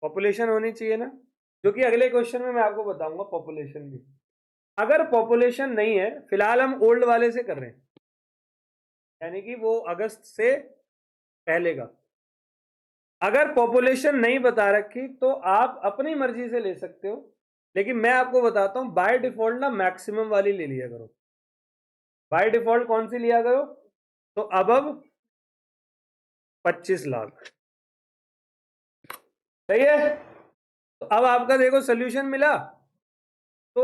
पॉपुलेशन होनी चाहिए ना, जो कि अगले क्वेश्चन में मैं आपको बताऊंगा पॉपुलेशन भी। अगर पॉपुलेशन नहीं है, फिलहाल हम ओल्ड वाले से कर रहे हैं, यानी कि वो अगस्त से पहले का। अगर पॉपुलेशन नहीं बता रखी तो आप अपनी मर्जी से ले सकते हो, लेकिन मैं आपको बताता हूं बाय डिफॉल्ट ना मैक्सिमम वाली ले लिया करो। बाय डिफॉल्ट कौन सी लिया करो? तो अबव 25 लाख। सही है। तो अब आपका देखो सोल्यूशन मिला। तो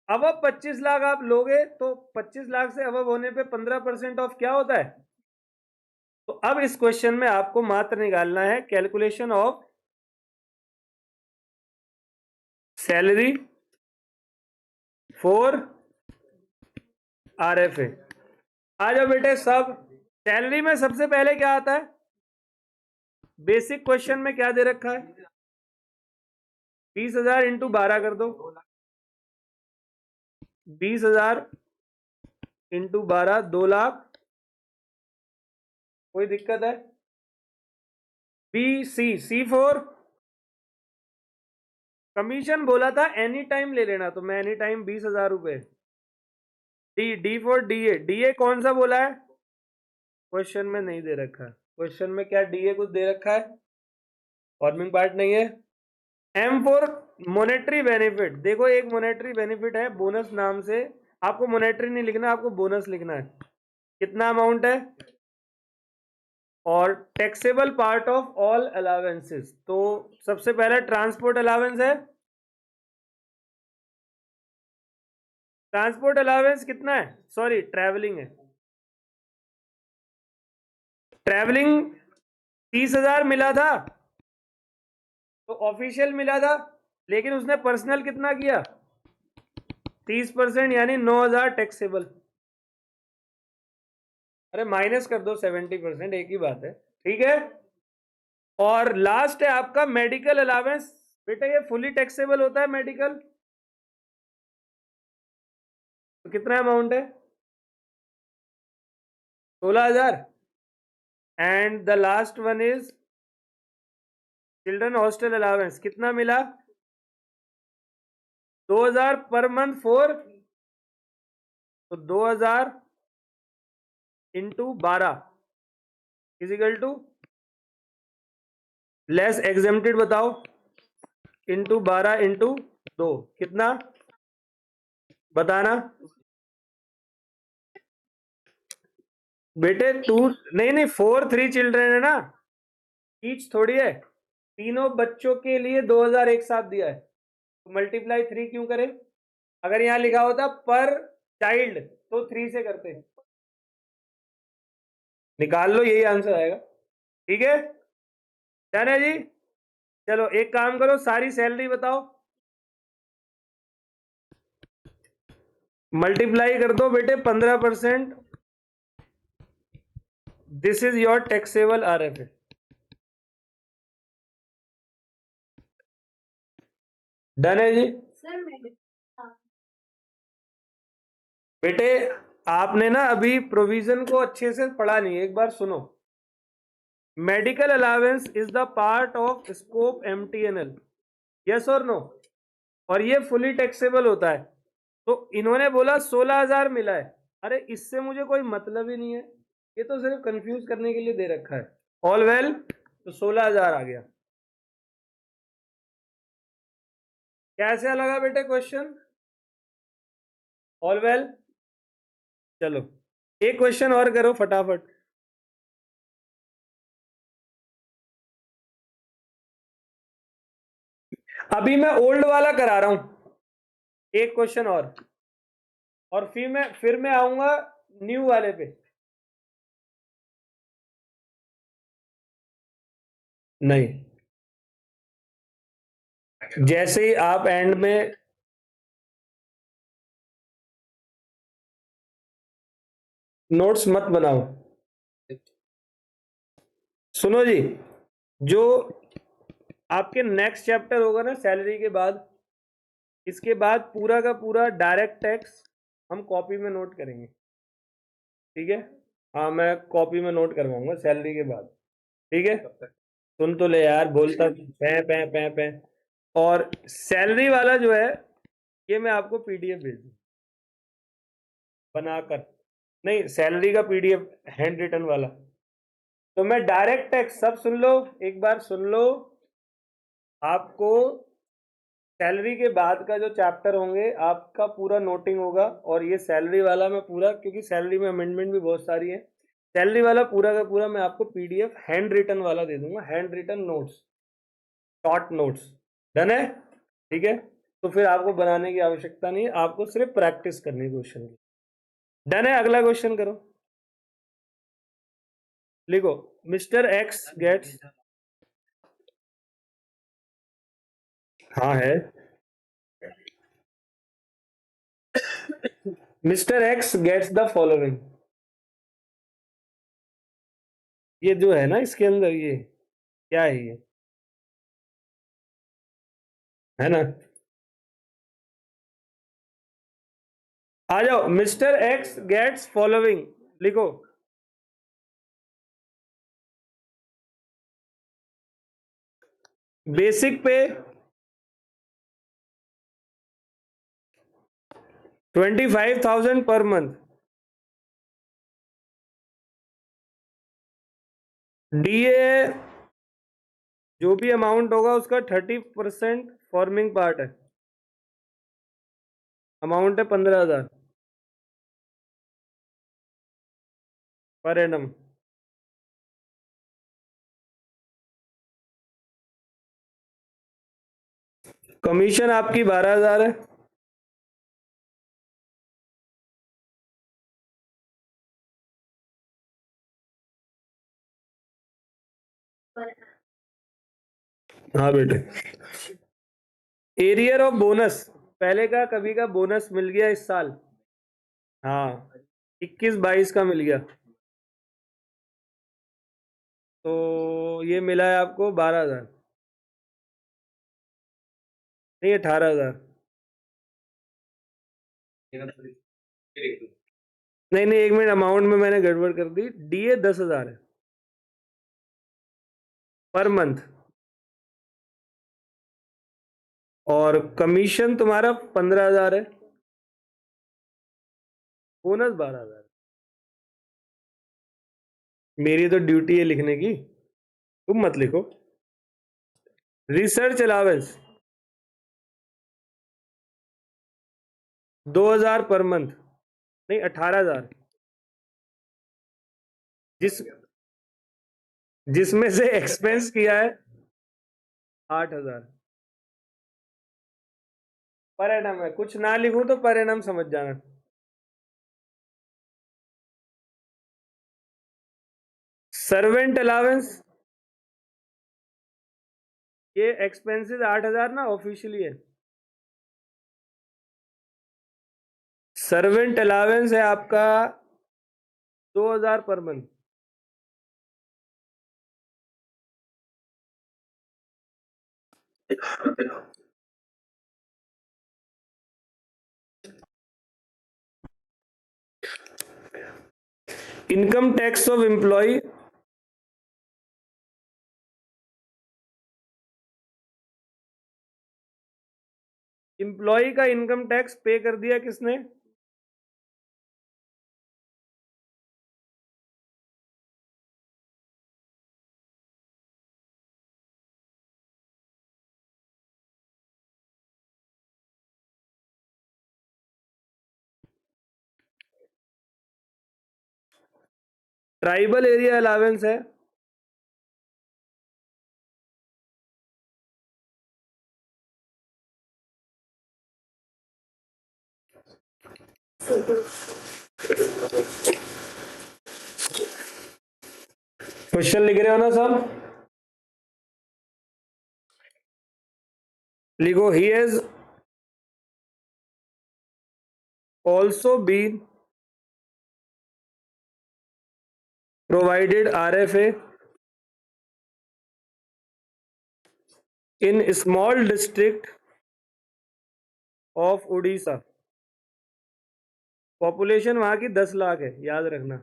अबव 25 लाख आप लोगे तो 25 लाख से अबव होने पे 15% ऑफ क्या होता है? तो अब इस क्वेश्चन में आपको मात्र निकालना है calculation of salary for RFA. आ जाओ बेटे सब। सैलरी में सबसे पहले क्या आता है? बेसिक क्वेश्चन में क्या दे रखा है? 20,000 इंटू 12 कर दो। 20,000 इंटू 12 2 लाख। कोई दिक्कत है? बी सी फोर कमीशन बोला था एनी टाइम ले लेना, तो मैं एनी टाइम 20,000 रुपए। डी फॉर डीए कौन सा बोला है? क्वेश्चन में नहीं दे रखा है। क्वेश्चन में क्या डीए कुछ दे रखा है? फॉर्मिंग पार्ट नहीं है। M for monetary benefit. देखो एक मोनेटरी बेनिफिट है बोनस नाम से, आपको मोनेटरी नहीं लिखना, आपको बोनस लिखना है। कितना अमाउंट है? और taxable part of all allowances, तो सबसे पहला ट्रांसपोर्ट अलावेंस है। ट्रांसपोर्ट अलावेंस कितना है? सॉरी ट्रैवलिंग है। ट्रैवलिंग 30,000 मिला था, तो ऑफिशियल मिला था, लेकिन उसने पर्सनल कितना किया? 30%, यानी 9,000 टैक्सेबल। अरे माइनस कर दो 70%, एक ही बात है। ठीक है। और लास्ट है आपका मेडिकल अलावेंस। बेटा ये फुली टैक्सेबल होता है मेडिकल। तो कितना अमाउंट है? 16,000। And the last one is children hostel allowance. कितना मिला? 2,000 पर मंथ फॉर, तो 2,000 into 12 is equal to less exempted बताओ, इंटू 12 इंटू 2 कितना बताना। बेटे टू नहीं नहीं 4 3 चिल्ड्रेन है ना, ईच थोड़ी है। तीनों बच्चों के लिए 2,000 एक साथ दिया है, तो मल्टीप्लाई 3 क्यों करें? अगर यहां लिखा होता पर चाइल्ड तो 3 से करते। निकाल लो, यही आंसर आएगा। ठीक है, डन है जी। चलो एक काम करो, सारी सैलरी बताओ, मल्टीप्लाई कर दो बेटे 15%। This is your taxable RFA. Done है जी। बेटे आपने ना अभी प्रोविजन को अच्छे से पढ़ा नहीं, एक बार सुनो। Medical allowance is the part of scope MTNL, yes और नो? और ये फुली टैक्सेबल होता है। तो इन्होंने बोला 16,000 मिला है, अरे इससे मुझे कोई मतलब ही नहीं है, ये तो सिर्फ कंफ्यूज करने के लिए दे रखा है। ऑल वेल, तो 16,000 आ गया। कैसा लगा बेटे क्वेश्चन? All well. चलो एक क्वेश्चन और करो फटाफट। अभी मैं ओल्ड वाला करा रहा हूं, एक क्वेश्चन और फिर मैं आऊंगा न्यू वाले पे। नहीं, जैसे ही आप एंड में नोट्स मत बनाओ। सुनो जी, जो आपके नेक्स्ट चैप्टर होगा ना सैलरी के बाद, इसके बाद पूरा का पूरा डायरेक्ट टैक्स हम कॉपी में नोट करेंगे, ठीक है। हाँ, मैं कॉपी में नोट करवाऊंगा सैलरी के बाद, ठीक है। सुन तो ले यार, बोलता पै पै पै पै। और सैलरी वाला जो है ये मैं आपको पीडीएफ भेज दूँ बनाकर, नहीं सैलरी का पीडीएफ हैंड रिटन वाला। तो मैं डायरेक्ट टैक्स, सब सुन लो एक बार, सुन लो। आपको सैलरी के बाद का जो चैप्टर होंगे आपका पूरा नोटिंग होगा, और ये सैलरी वाला मैं पूरा, क्योंकि सैलरी में अमेंडमेंट भी बहुत सारी है, सैलरी वाला पूरा का पूरा मैं आपको पीडीएफ हैंड रिटन वाला दे दूंगा, hand written notes, short notes. Done है, ठीक है। तो फिर आपको बनाने की आवश्यकता नहीं है, आपको सिर्फ प्रैक्टिस करनी है क्वेश्चन की। डन है, अगला क्वेश्चन करो। लिखो, मिस्टर एक्स गेट्स, हाँ है, mister X gets the following. ये जो है ना इसके अंदर, ये क्या है, ये है ना। आ जाओ, मिस्टर एक्स गेट्स फॉलोइंग, लिखो। बेसिक पे 25,000 पर मंथ, डीए जो भी अमाउंट होगा उसका 30% फॉर्मिंग पार्ट है, अमाउंट है 15,000 पर एनम। कमीशन आपकी 12,000 है, हाँ बेटे। एरियर ऑफ बोनस, पहले का कभी का बोनस मिल गया इस साल, हाँ 21-22 का मिल गया, तो ये मिला है आपको 12,000, नहीं 18,000, नहीं नहीं, एक मिनट, अमाउंट में मैंने गड़बड़ कर दी, डीए 10,000 है पर मंथ, और कमीशन तुम्हारा 15,000 है, बोनस 12,000। मेरी तो ड्यूटी है लिखने की, तुम मत लिखो। रिसर्च अलावेंस 2,000 पर मंथ, नहीं 18,000, जिस जिसमें से एक्सपेंस किया है 8,000 पर एनम है, कुछ ना लिखूं तो पर एनम समझ जाना। सर्वेंट अलावेंस, ये एक्सपेंसेस 8,000 ना ऑफिशियली है, सर्वेंट अलावेंस है आपका 2,000 per month. Income tax of employee, employee का इनकम टैक्स पे कर दिया किसने, ट्राइबल एरिया अलावेंस है, क्वेश्चन लिख रहे हो ना सब, लिखो, he has also been provided RFA in small district of Orissa, population वहां की 10 लाख है, याद रखना।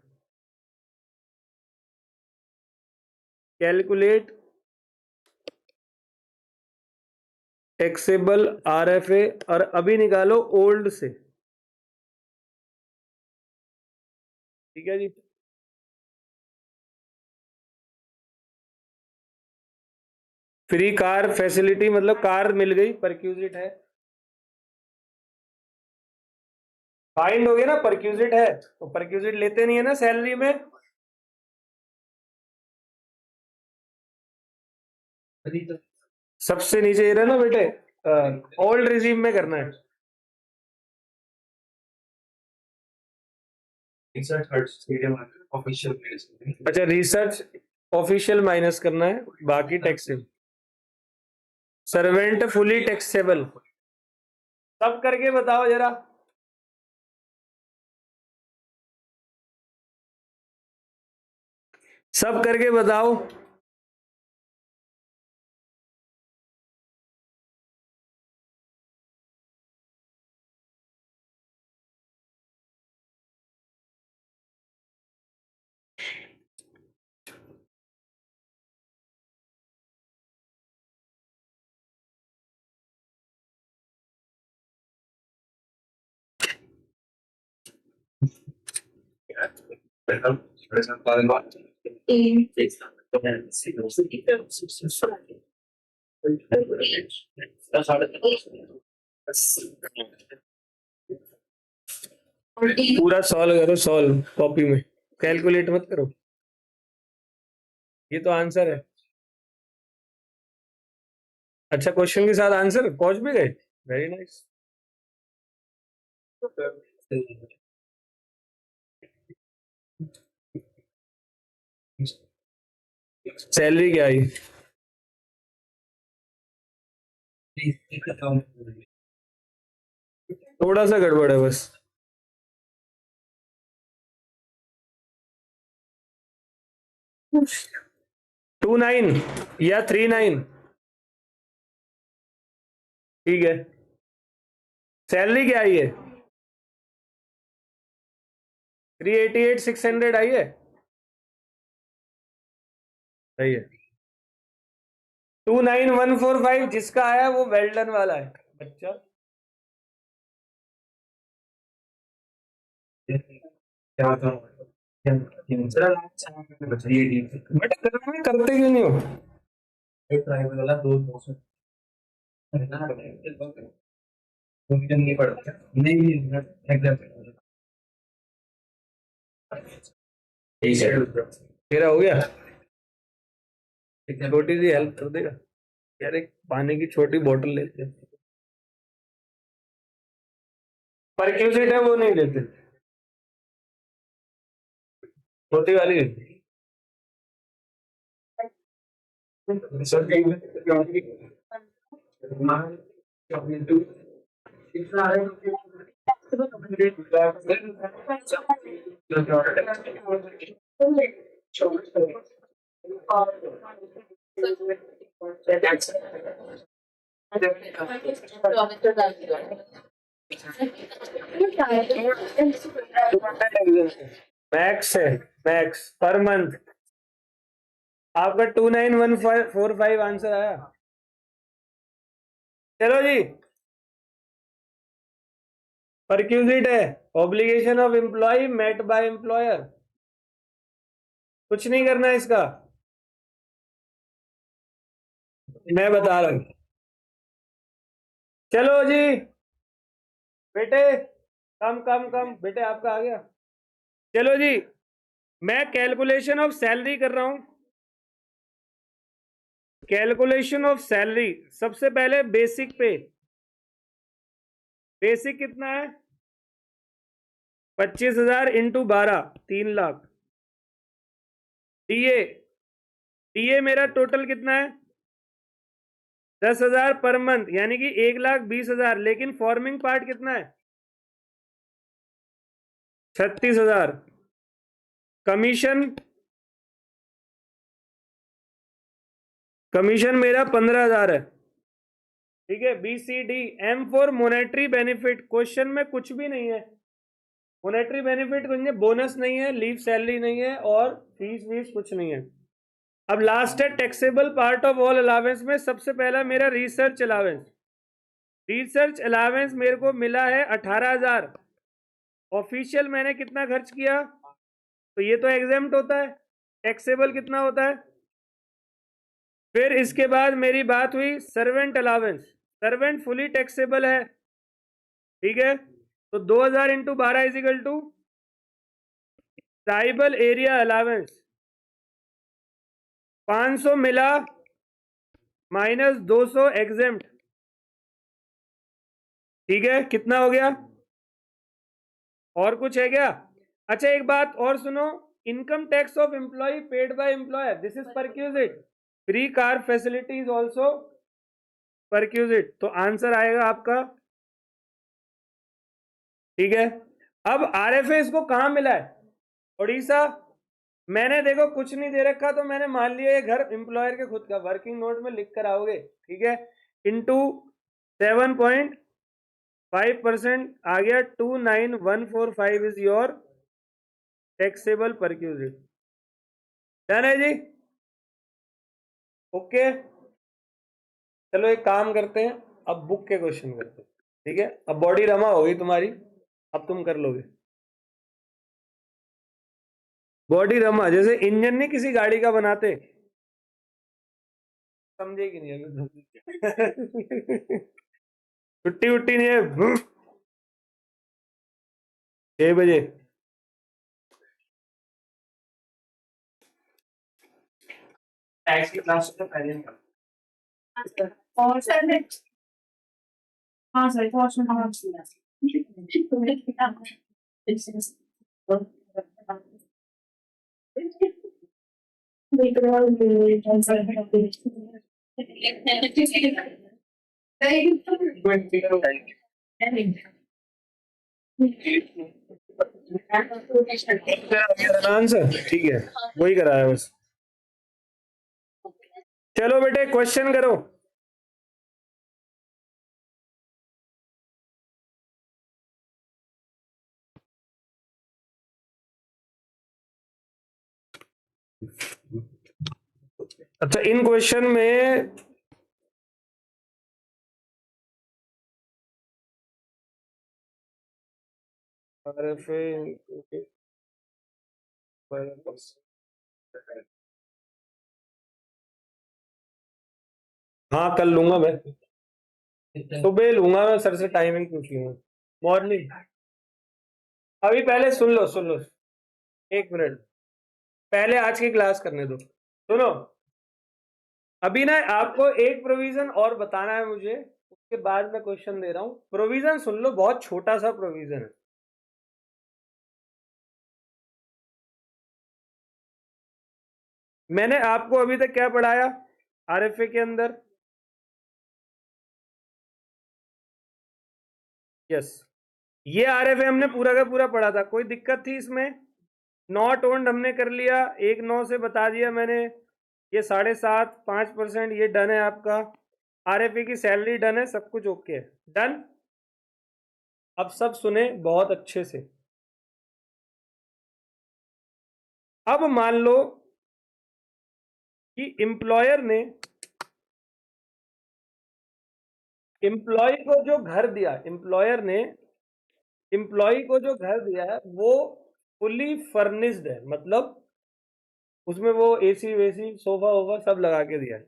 कैलकुलेट टैक्सेबल आरएफए, और अभी निकालो ओल्ड से, ठीक है जी। फ्री कार फैसिलिटी मतलब कार मिल गई, परक्यूजिट है, फाइंड हो गया ना, परक्यूजिट है तो परक्यूजिट लेते नहीं है ना सैलरी में। सबसे नीचे ये रहा ना बेटे, ओल्ड रिजीम में करना है। अच्छा, रिसर्च ऑफिशियल माइनस करना है, बाकी टैक्सेबल। सर्वेंट फुली टैक्सेबल, सब करके बताओ जरा। सब करके बताओ। पूरा सॉल्व करो, सॉल्व कॉपी में, कैलकुलेट मत करो, ये तो आंसर है। अच्छा, क्वेश्चन के साथ आंसर पहुंच भी गए, वेरी नाइस। सैलरी क्या आई? थोड़ा सा गड़बड़ है बस। टू 9 या 3 9, ठीक है। सैलरी क्या आई है? 388,600 आई है, सही है। 29145 जिसका आया वो वेल्डन वाला है बच्चा। बेटा करते क्यों नहीं हो? तेरा हो गया, एक छोटी सी हेल्प कर देगा यार, एक पानी की छोटी बोतल लेते हैं, परक्यूजिट है वो नहीं लेते, छोटी वाली लेते। मैक्स है, मैक्स पर मंथ। आपका 29145 आंसर आया। चलो जी, परक्यूजिट है, obligation of employ met by employer, कुछ नहीं करना है इसका, मैं बता रहा हूं। चलो जी बेटे, कम कम कम बेटे, आपका आ गया। चलो जी, मैं कैलकुलेशन ऑफ सैलरी कर रहा हूं, कैलकुलेशन ऑफ सैलरी। सबसे पहले बेसिक पे, बेसिक कितना है? 25,000 इंटू 12, 3 लाख। डीए, डीए मेरा टोटल कितना है? 10,000 पर मंथ, यानी कि 1,20,000, लेकिन फॉर्मिंग पार्ट कितना है? 36,000। कमीशन, कमीशन मेरा 15,000 है, ठीक है, BCD। M for monetary benefit, question में कुछ भी नहीं है, मॉनेटरी बेनिफिट कुछ नहीं, बोनस नहीं है, लीव सैलरी नहीं है और फीस वीस कुछ नहीं है। अब लास्ट है taxable part of all allowance में सबसे पहला मेरा रिसर्च अलावेंस। रिसर्च अलावेंस मेरे को मिला है 18,000। ऑफिशियल मैंने कितना खर्च किया, तो ये तो एग्जेम्प्ट होता है, टैक्सेबल कितना होता है। फिर इसके बाद मेरी बात हुई servant allowance, servant fully taxable है, ठीक है। तो 2000 into 12 is equal to tribal area allowance 500 मिला माइनस 200 एग्जेम्प्ट, ठीक है। कितना हो गया, और कुछ है क्या? अच्छा एक बात और सुनो, income tax of employee paid by employer, this is perquisite. Free car facility is also perquisite. तो आंसर आएगा आपका, ठीक है। अब आरएफए इसको कहां मिला है, उड़ीसा। मैंने देखो कुछ नहीं दे रखा, तो मैंने मान लिया ये घर एम्प्लॉयर के खुद का, वर्किंग नोट में लिख कर आओगे, ठीक है। इंटू 7.5% आ गया, 29,145 is your taxable perquisite. Done है जी, ओके। चलो एक काम करते हैं, अब बुक के क्वेश्चन करते हैं, ठीक है। अब बॉडी रमा होगी तुम्हारी, अब तुम कर लोगे बॉडी रमा, जैसे इंजन नहीं किसी गाड़ी का बनाते, समझे कि नहीं अभी? छुट्टी उट्टी नहीं है। 6 बजे टैक्स की क्लास से पहले और सर हाँ सर फॉर्चून आंसर ठीक है, वही कराया बस। चलो बेटे क्वेश्चन करो। अच्छा इन क्वेश्चन में हाँ कर लूंगा मैं, सुबह लूंगा मैं सर से, टाइमिंग पूछ लूंगा मॉर्निंग। अभी पहले सुन लो 1 मिनट, पहले आज की क्लास करने दो, सुनो। अभी ना आपको एक प्रोविजन और बताना है मुझे, उसके बाद मैं क्वेश्चन दे रहा हूं। प्रोविजन सुन लो, बहुत छोटा सा प्रोविजन है। मैंने आपको अभी तक क्या पढ़ाया आरएफए के अंदर, यस, ये आरएफए हमने पूरा का पूरा पढ़ा था, कोई दिक्कत थी इसमें? नॉट ओन्ड हमने कर लिया, 1/9 से बता दिया मैंने, ये 7.5 5% ये डन है आपका। आरएफए की सैलरी डन है, सब कुछ ओके है, डन। अब सब सुने बहुत अच्छे से। अब मान लो कि एम्प्लॉयर ने एम्प्लॉय को जो घर दिया, एम्प्लॉयर ने एम्प्लॉय को जो घर दिया है वो फुली फर्निश्ड है, मतलब उसमें वो एसी वेसी सोफा वोफा सब लगा के दिया है।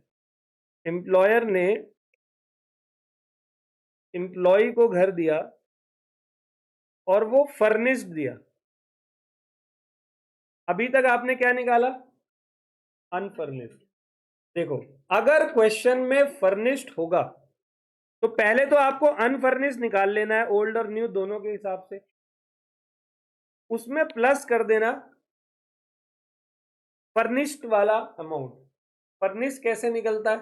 एम्प्लॉयर ने एम्प्लॉय को घर दिया और वो फर्निश्ड दिया। अभी तक आपने क्या निकाला, अनफर्निश्ड। देखो अगर क्वेश्चन में फर्निश्ड होगा तो पहले तो आपको अनफर्निश्ड निकाल लेना है, ओल्ड और न्यू दोनों के हिसाब से, उसमें प्लस कर देना फर्निश्ड वाला अमाउंट। फर्निश कैसे निकलता है,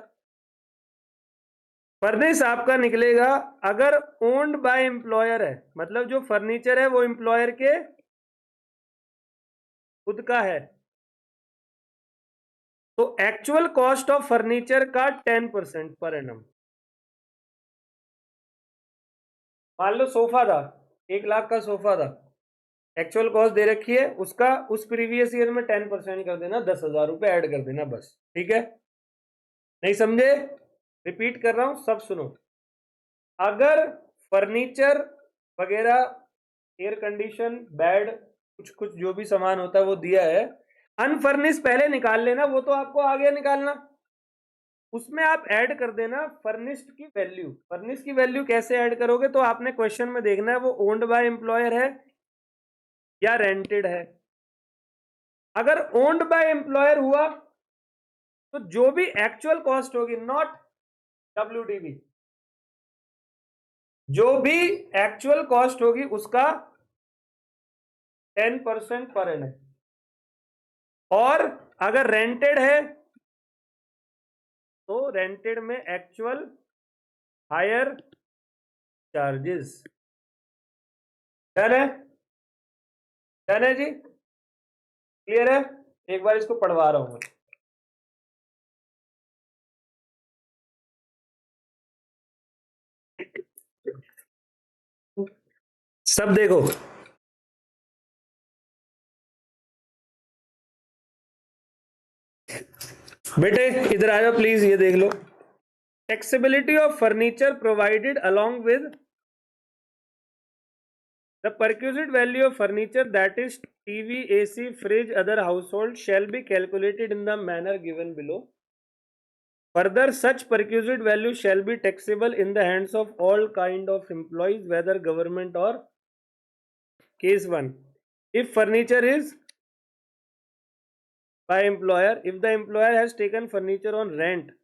फर्निश आपका निकलेगा अगर ओन्ड बाय एम्प्लॉयर है, मतलब जो फर्नीचर है वो एम्प्लॉयर के खुद का है, तो एक्चुअल कॉस्ट ऑफ फर्नीचर का 10% पर एनम, मान लो सोफा था, 1 लाख का सोफा था, एक्चुअल कॉस्ट दे रखी है उसका, उस प्रीवियस ईयर में 10% कर देना, 10,000 रुपये ऐड कर देना बस, ठीक है। नहीं समझे? रिपीट कर रहा हूं, सब सुनो। अगर फर्नीचर वगैरह, एयर कंडीशन, बेड, कुछ कुछ जो भी सामान होता है वो दिया है, अनफर्निश पहले निकाल लेना, वो तो आपको आगे निकालना, उसमें आप ऐड कर देना फर्निश्ड की वैल्यू। फर्निश्ड की वैल्यू कैसे ऐड करोगे, तो आपने क्वेश्चन में देखना है वो ओन्ड बाय एम्प्लॉयर है या रेंटेड है। अगर ओन्ड बाय एम्प्लॉयर हुआ तो जो भी एक्चुअल कॉस्ट होगी, नॉट WDV, जो भी एक्चुअल कॉस्ट होगी उसका 10% पर एनम। और अगर रेंटेड है तो रेंटेड में एक्चुअल हायर चार्जेस। डन है? डन है जी? क्लियर है? एक बार इसको पढ़वा रहा हूं मैं। सब देखो, बेटे इधर आ जाओ प्लीज, ये देख लो। Taxability of furniture provided along with the perquisite value of furniture, that is TV, AC, fridge, other household, shall be calculated in the manner given below. Further, such perquisite value shall be taxable in the hands of all kind of employees, whether government or case 1. If furniture is by employer, if the employer has taken furniture on rent,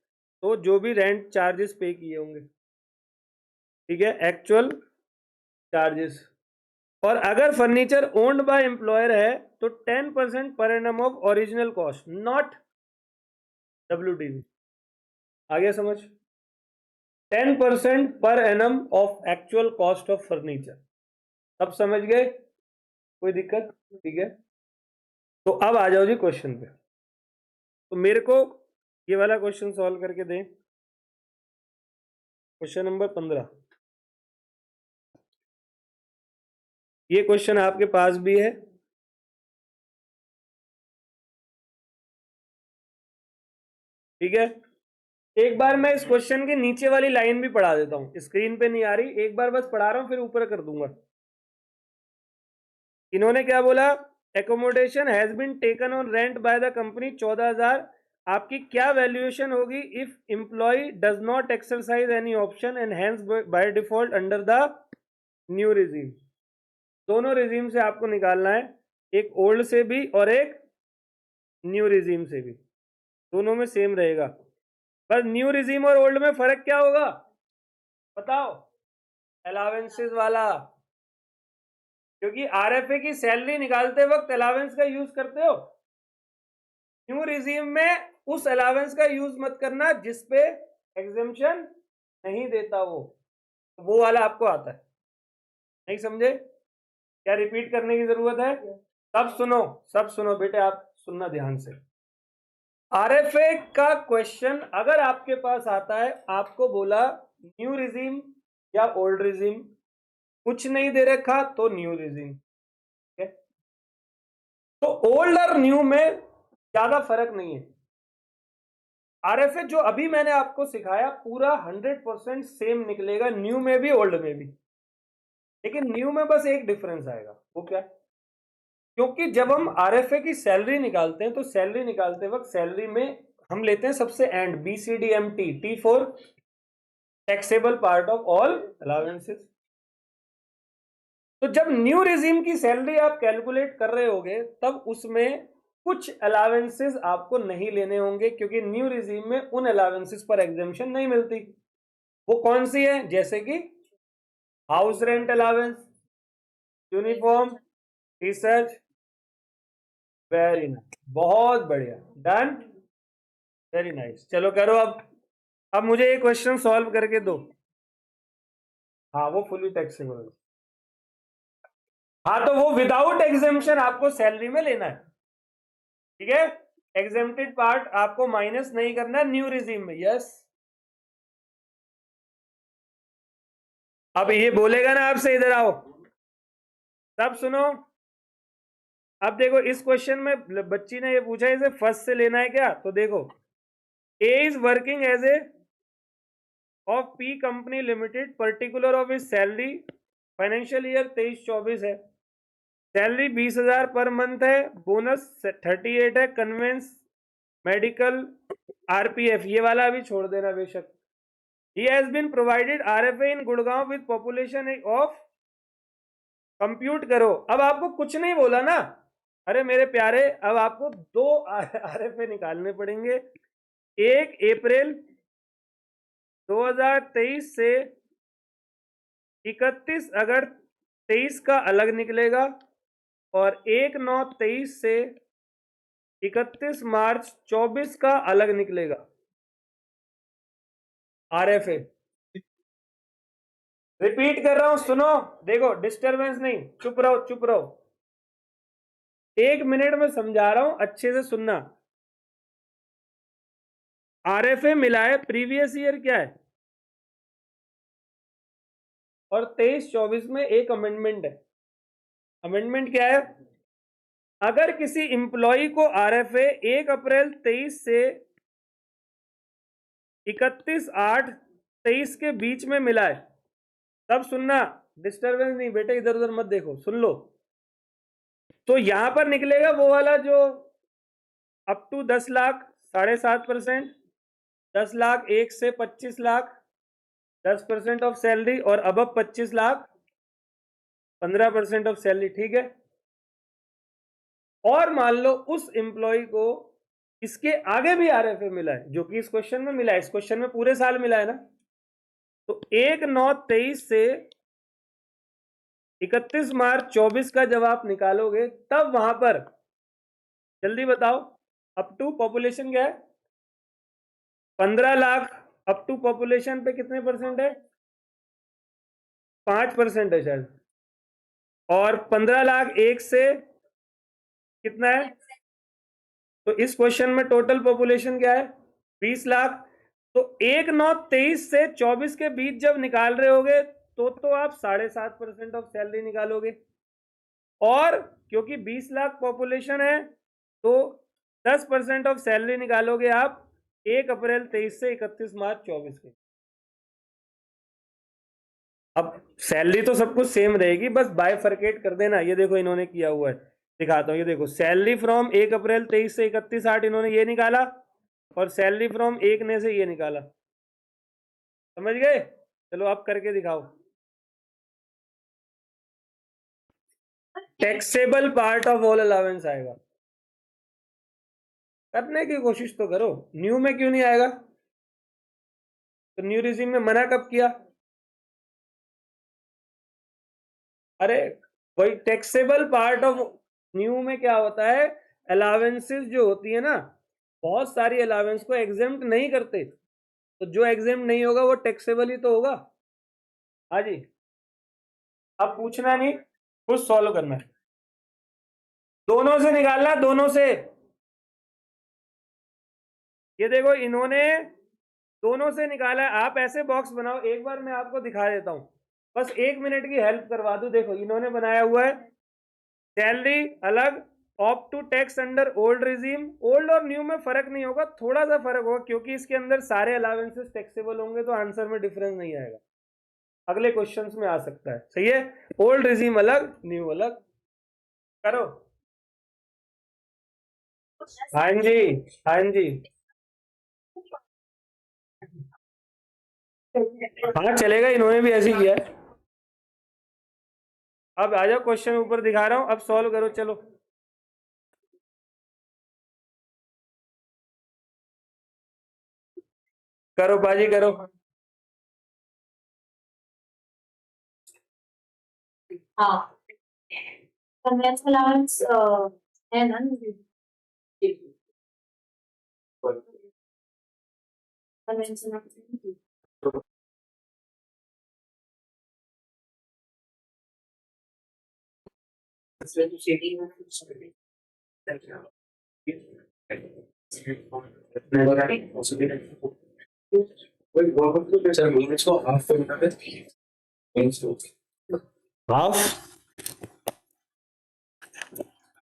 तो जो भी rent charges पे किए होंगे, ठीक है, actual charges. और अगर फर्नीचर ओन्ड बाय एम्प्लॉयर है तो 10% per annum of original cost, not WDV। आ गया समझ? 10% per annum of actual cost of furniture. सब समझ गए? कोई दिक्कत? ठीक है, तो अब आ जाओ जी क्वेश्चन पे। तो मेरे को ये वाला क्वेश्चन सॉल्व करके दें, क्वेश्चन नंबर 15। ये क्वेश्चन आपके पास भी है, ठीक है। एक बार मैं इस क्वेश्चन के नीचे वाली लाइन भी पढ़ा देता हूं, स्क्रीन पे नहीं आ रही, एक बार बस पढ़ा रहा हूं फिर ऊपर कर दूंगा। इन्होंने क्या बोला, accommodation has been taken on rent by the company 14,000, आपकी क्या वैल्यूएशन होगी if employee does not exercise any option and hence by default under the new regime. दोनों रिजीम से आपको निकालना है, एक ओल्ड से भी और एक न्यू रिजीम से भी, दोनों में सेम रहेगा। बस न्यू रिजीम और ओल्ड में फर्क क्या होगा बताओ? अलावेंसेस वाला, क्योंकि RFA की सैलरी निकालते वक्त अलावेंस का यूज करते हो। न्यू रिजीम में उस अलावेंस का यूज मत करना जिसपे एग्जेम्पशन नहीं देता वो वाला आपको आता है। नहीं समझे? क्या रिपीट करने की जरूरत है? सब सुनो, सब सुनो बेटे, आप सुनना ध्यान से। RFA का क्वेश्चन अगर आपके पास आता है, आपको बोला न्यू रिजीम या ओल्ड रिजीम, कुछ नहीं दे रखा तो न्यू रिजीम, ठीक है। तो ओल्ड और न्यू में ज्यादा फर्क नहीं है। RFA जो अभी मैंने आपको सिखाया पूरा 100% सेम निकलेगा, न्यू में भी ओल्ड में भी, लेकिन न्यू में बस एक डिफरेंस आएगा। वो क्या? क्योंकि जब हम RFA की सैलरी निकालते हैं तो सैलरी निकालते वक्त सैलरी में हम लेते हैं सबसे and BCDMT, T for taxable part of all allowances. तो जब न्यू रिजीम की सैलरी आप कैलकुलेट कर रहे होगे तब उसमें कुछ अलावेंसेस आपको नहीं लेने होंगे, क्योंकि न्यू रिजीम में उन अलावेंसेस पर एग्जेम्पशन नहीं मिलती। वो कौन सी है? जैसे कि house rent allowance, uniform, research. Very nice, बहुत बढ़िया, डन, वेरी नाइस। चलो करो अब मुझे ये क्वेश्चन सॉल्व करके दो। हाँ वो फुली टैक्सेबल है। हाँ तो वो विदाउट एग्जेम्पशन आपको सैलरी में लेना है, ठीक है। एग्जेम्प्टेड पार्ट आपको माइनस नहीं करना न्यू रिजीम में। यस, अब ये बोलेगा ना आपसे इधर आओ, सब सुनो। अब देखो इस क्वेश्चन में बच्ची ने ये पूछा इसे फर्स्ट से लेना है क्या, तो देखो A is working as A of P company limited, particular of is salary, financial year 23-24 है, सैलरी 20,000 पर मंथ है, बोनस 38 है, कन्वेंस, मेडिकल, आरपीएफ, ये वाला अभी छोड़ देना बेशक। He has been provided RFA in Gurgaon with population of, compute करो। अब आपको कुछ नहीं बोला ना, अरे मेरे प्यारे, अब आपको 2 आरएफए निकालने पड़ेंगे। 1 अप्रैल 2023 से 31 अगस्त 23 का अलग निकलेगा, और 1/9/23 से 31 मार्च 24 का अलग निकलेगा आरएफए। रिपीट कर रहा हूं, सुनो, देखो डिस्टरबेंस नहीं, चुप रहो चुप रहो, 1 मिनट में समझा रहा हूं, अच्छे से सुनना। आरएफए मिला है, प्रीवियस ईयर क्या है, और 23-24 में एक अमेंडमेंट है। अमेंडमेंट क्या है, अगर किसी इंप्लॉई को आरएफए 1 अप्रैल 23 से 31/8/23 के बीच में मिला है, तब सुनना, डिस्टरबेंस नहीं बेटे, इधर उधर मत देखो, सुन लो। तो यहां पर निकलेगा वो वाला जो अप टू 10 लाख 7.5%, 10 लाख 1 से 25 लाख 10% ऑफ सैलरी, और अब 25 लाख 15% ऑफ सैलरी, ठीक है। और मान लो उस एम्प्लॉय को इसके आगे भी आरएफए मिला है, जो कि इस क्वेश्चन में मिला है, इस क्वेश्चन में पूरे साल मिला है ना, तो 1/9/23 से 31 मार्च 24 का जब आप निकालोगे, तब वहां पर, जल्दी बताओ, अप टू पॉपुलेशन क्या है, 15 लाख अप टू पॉपुलेशन पे कितने परसेंट है, 5% है शायद, और 15 लाख 1 से कितना है, तो इस क्वेश्चन में टोटल पॉपुलेशन क्या है, 20 लाख। तो 1/9/23 से 24 के बीच जब निकाल रहे होगे, तो आप 7.5% ऑफ सैलरी निकालोगे, और क्योंकि 20 लाख पॉपुलेशन है, तो 10% ऑफ सैलरी निकालोगे आप 1 अप्रैल 23 से 31 मार्च 24 के। अब सैलरी तो सब कुछ सेम रहेगी, बस बाइफरकेट कर देना। ये देखो इन्होंने किया हुआ है, दिखाता हूँ, ये देखो, सैलरी फ्रॉम 1 अप्रैल 23 से 31/8 इन्होंने ये निकाला, और सैलरी फ्रॉम 1 ने से ये निकाला, समझ गए। चलो अब करके दिखाओ। Taxable part of all allowance आएगा, करने की कोशिश तो करो। न्यू में क्यों नहीं आएगा, तो न्यू रिजीम में मना कब किया, अरे वही टैक्सेबल पार्ट ऑफ, न्यू में क्या होता है, अलावेंसेस जो होती है ना, बहुत सारी अलावेंस को एग्जेम्प्ट नहीं करते, तो जो एग्जेम्प्ट नहीं होगा वो टैक्सेबल ही तो होगा। हाँ जी, अब पूछना नहीं, खुद सॉल्व करना है, दोनों से निकालना, दोनों से। ये देखो इन्होंने दोनों से निकाला है, आप ऐसे बॉक्स बनाओ, एक बार मैं आपको दिखा देता हूं, बस 1 मिनट की हेल्प करवा दूं। देखो इन्होंने बनाया हुआ है, सैलरी अलग, opt to tax under old regime, old और न्यू में फर्क नहीं होगा, थोड़ा सा फर्क होगा, क्योंकि इसके अंदर सारे अलावेंसेस टैक्सेबल होंगे, तो आंसर में डिफरेंस नहीं आएगा, अगले क्वेश्चंस में आ सकता है, सही है। ओल्ड रिजीम अलग, न्यू अलग, करो। हाँ जी, हाँ जी, हाँ चलेगा, इन्होंने भी ऐसे ही किया है। अब आ जाओ, क्वेश्चन ऊपर दिखा रहा हूं, अब सॉल्व करो, चलो। करो बाजी करो। हाँ, कन्वेंस अलाउंस है ना, convince allowance. Wait, welcome to the 10 minutes for half an hour. Half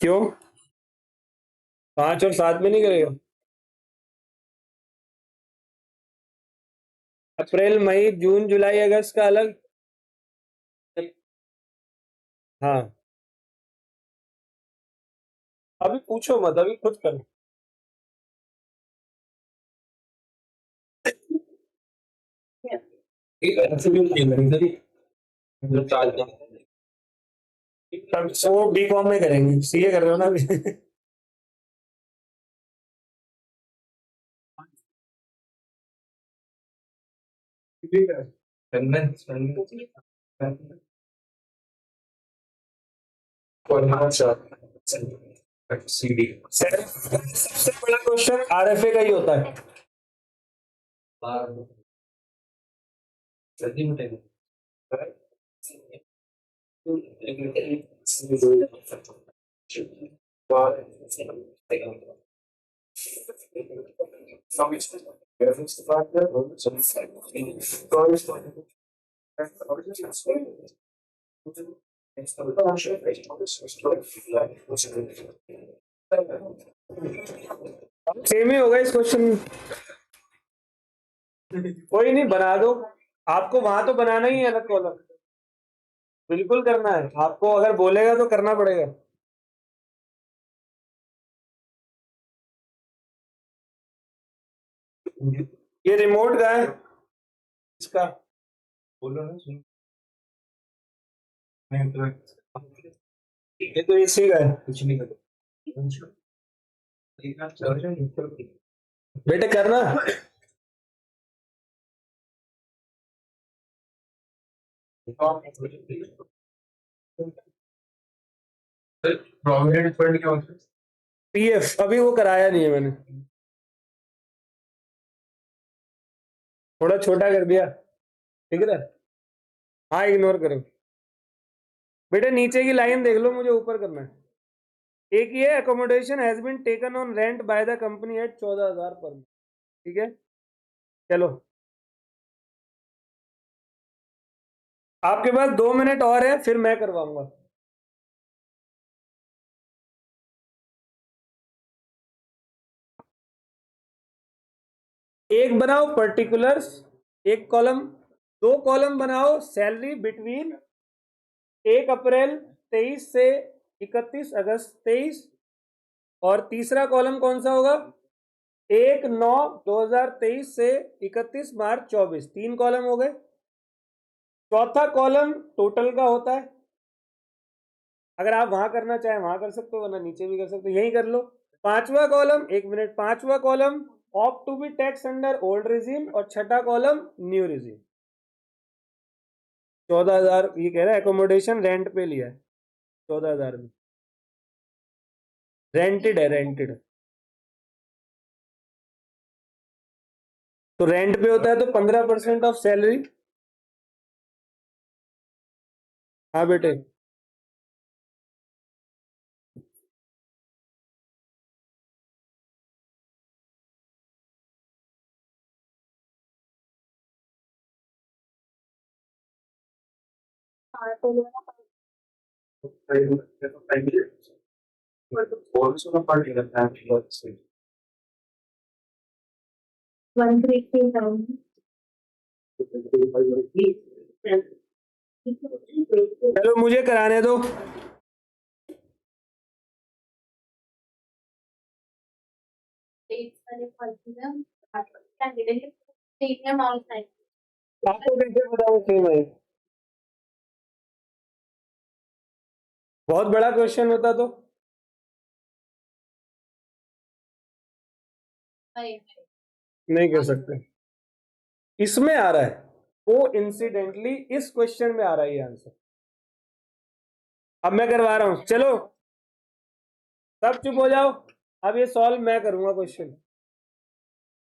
क्यों 5 और 7 में नहीं करेगा अप्रैल मई जून जुलाई अगस्त का अलग हाँ अभी पूछो मत अभी खुद कर वो बी कॉम में करेंगे सीए कर रहे हो ना अभी सबसे बड़ा क्वेश्चन आरएफए का ही होता है सेम ही होगा इस क्वेश्चन में कोई नहीं बना दो आपको वहां तो बनाना ही है अलग कॉलम बिल्कुल करना है आपको अगर बोलेगा तो करना पड़ेगा ये रिमोट का है इसका बोलो ना सुन ये तो इसी का है कुछ नहीं कर बेटे करना प्रोविडेंट फंड क्या होता है पीएफ अभी वो कराया नहीं है मैंने थोड़ा छोटा कर दिया ठीक है हाँ इग्नोर करो बेटे नीचे की लाइन देख लो मुझे ऊपर करना है एक ये accommodation has been taken on rent by the company at 14,000 per month ठीक है चलो आपके पास 2 मिनट और है फिर मैं करवाऊंगा एक बनाओ पर्टिकुलर्स एक कॉलम 2 कॉलम बनाओ सैलरी बिटवीन 1 अप्रैल 23 से 31 अगस्त 23 और तीसरा कॉलम कौन सा होगा 1/9/2023 से 31 मार्च 24 3 कॉलम हो गए चौथा कॉलम टोटल का होता है अगर आप वहां करना चाहें वहां कर सकते हो वरना नीचे भी कर सकते हो यही कर लो पांचवा कॉलम 1 मिनट पांचवा column opt to be tax under old regime और छठा कॉलम न्यू रिजीम 14,000 ये कह रहा है एकोमोडेशन रेंट पे लिया है 14,000 में रेंटेड है रेंटेड तो रेंट पे होता है तो 15% ऑफ सैलरी हाँ बेटे हाँ तो 133,000 चलो मुझे कराने दो आपको कैसे पता वो सेम है बहुत बड़ा क्वेश्चन होता तो नहीं कर सकते इसमें आ रहा है वो इंसिडेंटली इस क्वेश्चन में आ रहा है ये आंसर अब मैं करवा रहा हूं चलो सब चुप हो जाओ अब ये सॉल्व मैं करूंगा question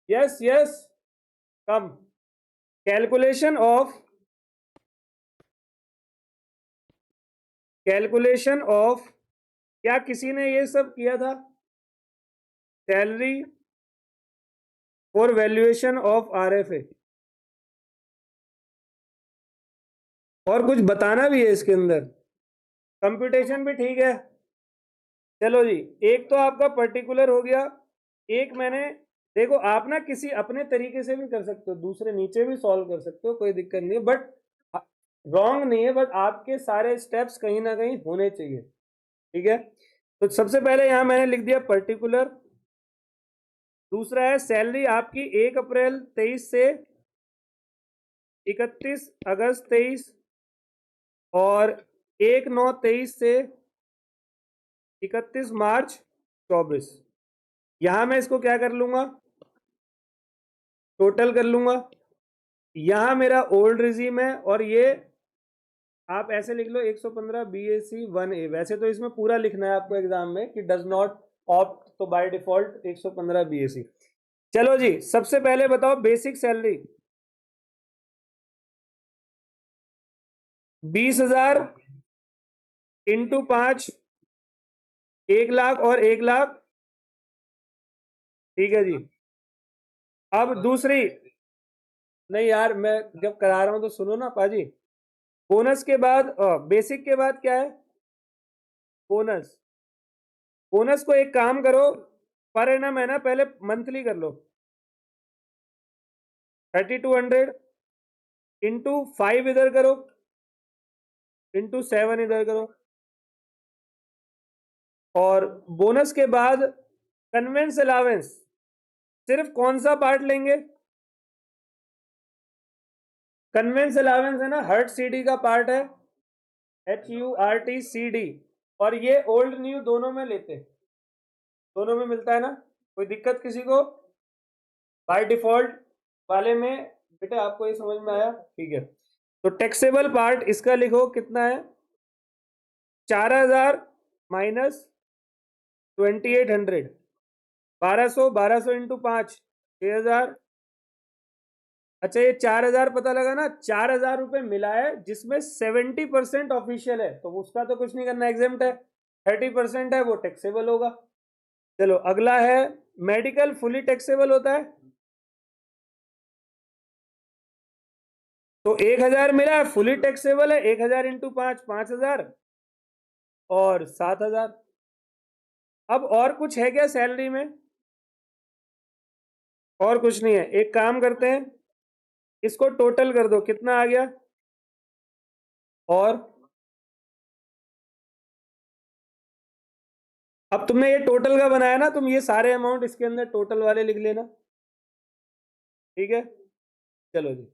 yes yes come calculation of क्या किसी ने ये सब किया था salary for valuation of RFA और कुछ बताना भी है इसके अंदर, कंप्यूटेशन भी ठीक है। चलो जी, एक तो आपका पर्टिकुलर हो गया, एक मैंने, देखो आप ना किसी अपने तरीके से भी कर सकते हो, दूसरे नीचे भी सॉल्व कर सकते हो, कोई दिक्कत नहीं है, बट रॉन्ग नहीं है, बट आपके सारे स्टेप्स कहीं ना कहीं होने चाहिए, ठीक है। तो सबसे पहले यहां मैंने लिख दिया पर्टिकुलर। दूसरा है सैलरी आपकी 1 अप्रैल 23 से 31 अगस्त 23 और 1/9/23 से 31 मार्च 24। यहां मैं इसको क्या कर लूंगा, टोटल कर लूंगा। यहां मेरा ओल्ड रिजीम है और ये आप ऐसे लिख लो 115 BAC 1A। वैसे तो इसमें पूरा लिखना है आपको एग्जाम में कि डज नॉट ऑप्ट, तो बाय डिफॉल्ट 115 BAC। चलो जी, सबसे पहले बताओ बेसिक सैलरी 20,000 इंटू 5, 1 लाख और 1 लाख, ठीक है जी। अब दूसरी, नहीं यार मैं जब करा रहा हूं तो सुनो ना पाजी। बोनस के बाद बेसिक के बाद क्या है, बोनस। बोनस को एक काम करो, पर एनम है ना, पहले मंथली कर लो, 3200 इंटू 5 इधर करो, इंटू 7 इधर करो। और बोनस के बाद कन्वेंस अलावेंस, सिर्फ कौन सा पार्ट लेंगे, कन्वेंस अलावेंस है ना, हर्ट CD का पार्ट है, HURT CD, और ये ओल्ड न्यू दोनों में लेते, दोनों में मिलता है ना, कोई दिक्कत किसी को। बाय डिफॉल्ट वाले में बेटा आपको ये समझ में आया, ठीक है। तो टैक्सेबल पार्ट इसका लिखो कितना है, 4,000 माइनस 2,800, 1,200 इंटू 5, 6,000। अच्छा ये 4,000 पता लगा ना, 4,000 रुपए मिला है जिसमें 70% ऑफिशियल है, तो उसका तो कुछ नहीं करना, एग्जेम्प्ट है। 30% है वो टैक्सेबल होगा। चलो अगला है मेडिकल, फुली टैक्सेबल होता है, तो 1,000 मिला है, फुली टैक्सेबल है, 1,000 इंटू 5, 5,000 और 7,000। अब और कुछ है क्या सैलरी में, और कुछ नहीं है। एक काम करते हैं, इसको टोटल कर दो, कितना आ गया, और अब तुमने ये टोटल का बनाया ना, तुम ये सारे अमाउंट इसके अंदर टोटल वाले लिख लेना, ठीक है। चलो जी,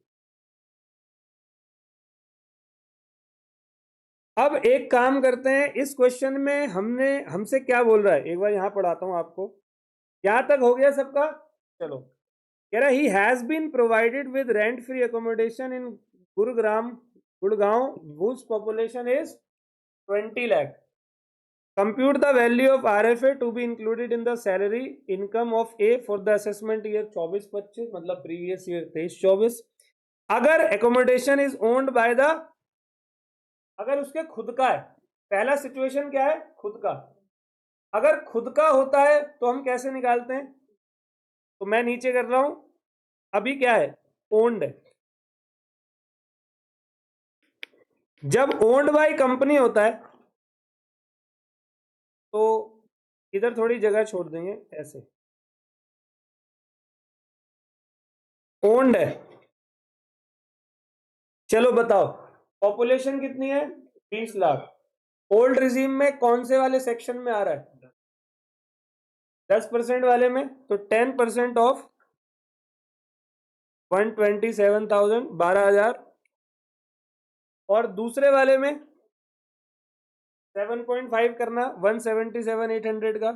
अब एक काम करते हैं, इस क्वेश्चन में हमसे क्या बोल रहा है, एक बार यहां पढ़ाता हूं आपको। यहां तक हो गया सबका। चलो, कह रहा he has been provided with rent free accommodation in Gurgaon whose population is 20 lakh. Compute the value of RFA to be included in the salary income of A for the assessment year 24-25, मतलब previous year 23-24। अगर accommodation is owned by the, अगर उसके खुद का है, पहला situation क्या है, खुद का। अगर खुद का होता है तो हम कैसे निकालते हैं, तो मैं नीचे कर रहा हूं, अभी क्या है, ओन्ड है। जब ओन्ड बाय कंपनी होता है तो इधर थोड़ी जगह छोड़ देंगे, ऐसे ओन्ड है। चलो बताओ पॉपुलेशन कितनी है, 20 लाख। ओल्ड रिजीम में कौन से वाले सेक्शन में आ रहा है, 10% वाले में, तो 10% ऑफ 127,000, 12,000। और दूसरे वाले में 7.5 करना, 177,800 का,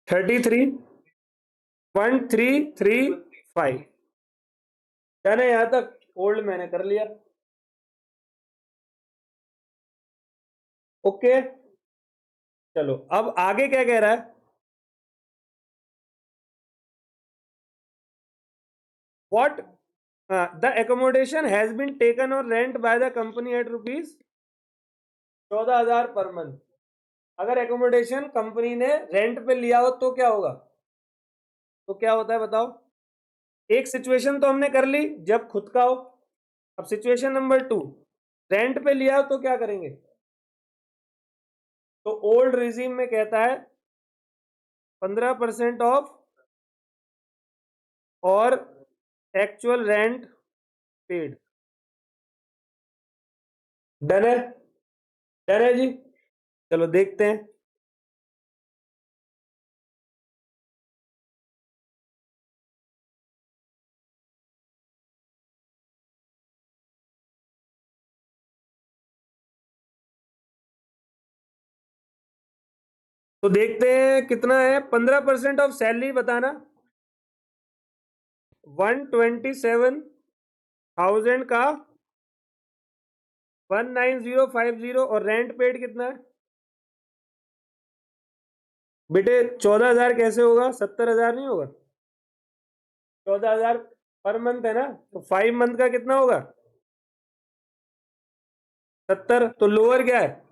33,1335। यानी यहां तक ओल्ड मैंने कर लिया, ओके। चलो अब आगे क्या कह रहा है, what the accommodation has been taken or rent by the company at rupees 14,000 per month. अगर एकोमोडेशन कंपनी ने रेंट पे लिया हो तो क्या होगा, तो क्या होता है बताओ, एक सिचुएशन तो हमने कर ली जब खुद का हो। अब सिचुएशन नंबर 2, रेंट पे लिया तो क्या करेंगे? तो ओल्ड रिजीम में कहता है 15% ऑफ और एक्चुअल रेंट पेड। डन है? डन है जी। चलो देखते हैं। तो देखते हैं कितना है। 15% ऑफ सैलरी बताना, 127,000 का 19050 और रेंट पेड कितना है बेटे? 14,000 कैसे होगा? 70,000 नहीं होगा? 14,000 पर मंथ है ना, तो 5 मंथ का कितना होगा? 70। तो लोअर क्या है?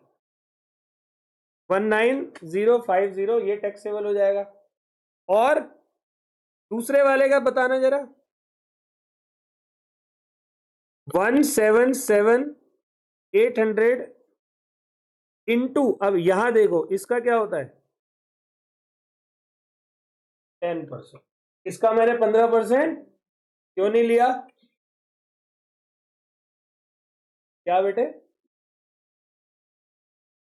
19050, ये टैक्सेबल हो जाएगा। और दूसरे वाले का बताना जरा। 177,800 इंटू, अब यहां देखो इसका क्या होता है? 10%। इसका मैंने 15% क्यों नहीं लिया? क्या बेटे?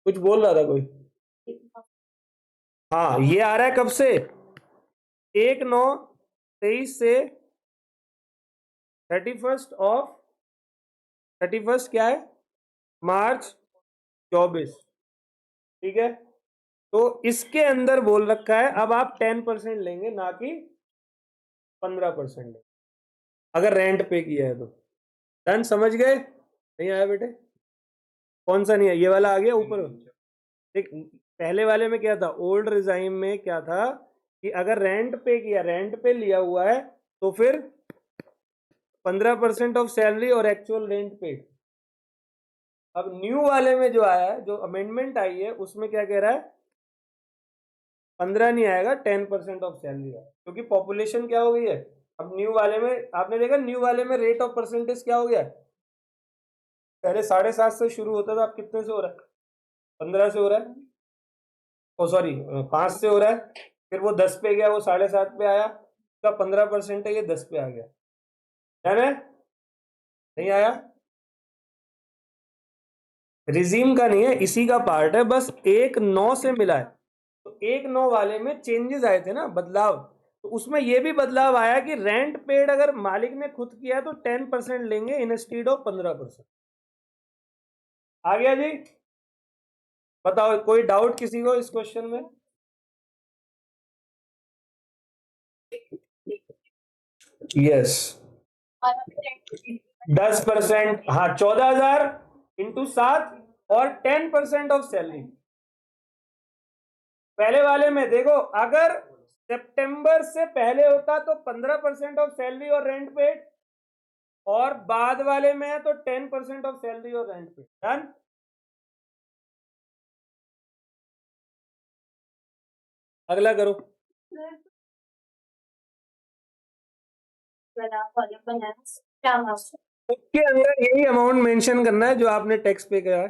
कुछ बोल रहा था कोई? हाँ, ये आ रहा है कब से? 1/9/23 से 31 क्या है? मार्च 24। ठीक है, तो इसके अंदर बोल रखा है अब आप 10% लेंगे, ना कि 15% अगर रेंट पे किया है तो। डन? समझ गए? नहीं आया बेटे? कौन सा नहीं है? ये वाला आ गया ऊपर। देख, पहले वाले में क्या था? ओल्ड रिजाइम में क्या था कि अगर रेंट पे किया, रेंट पे लिया हुआ है, तो फिर 15% ऑफ सैलरी और एक्चुअल रेंट पेड। अब न्यू वाले में जो आया है, जो अमेंडमेंट आई है, उसमें क्या कह रहा है? 15 नहीं आएगा, 10% ऑफ सैलरी है, क्योंकि पॉपुलेशन क्या हो गई है। अब न्यू वाले में आपने देखा, न्यू वाले में रेट ऑफ परसेंटेज क्या हो गया? पहले 7.5 से शुरू होता था, अब कितने से हो रहा है? 15 से हो रहा है। ओ सॉरी, 5 से हो रहा है। फिर वो 10 पे गया, वो 7.5 पे आया, उसका 15% है, ये 10 पे आ गया। है? नहीं आया? रिजीम का नहीं है, इसी का पार्ट है, बस 1/9 से मिला है। तो 1/9 वाले में चेंजेस आए थे ना, बदलाव, तो उसमें ये भी बदलाव आया कि रेंट पेड अगर मालिक ने खुद किया है तो 10% लेंगे इंस्टेड ऑफ 15%। आ गया जी? बताओ, कोई डाउट किसी को इस क्वेश्चन में? यस, 10%। हाँ, 14,000 इंटू 7 और 10% ऑफ सैलरी। पहले वाले में देखो, अगर सितंबर से पहले होता तो 15% ऑफ सैलरी और रेंट पेड, और बाद वाले में है तो 10% ऑफ सैलरी और रेंट पेड। डन? अगला करो। उसके अंदर यही अमाउंट मेंशन करना है जो आपने टैक्स पे किया है।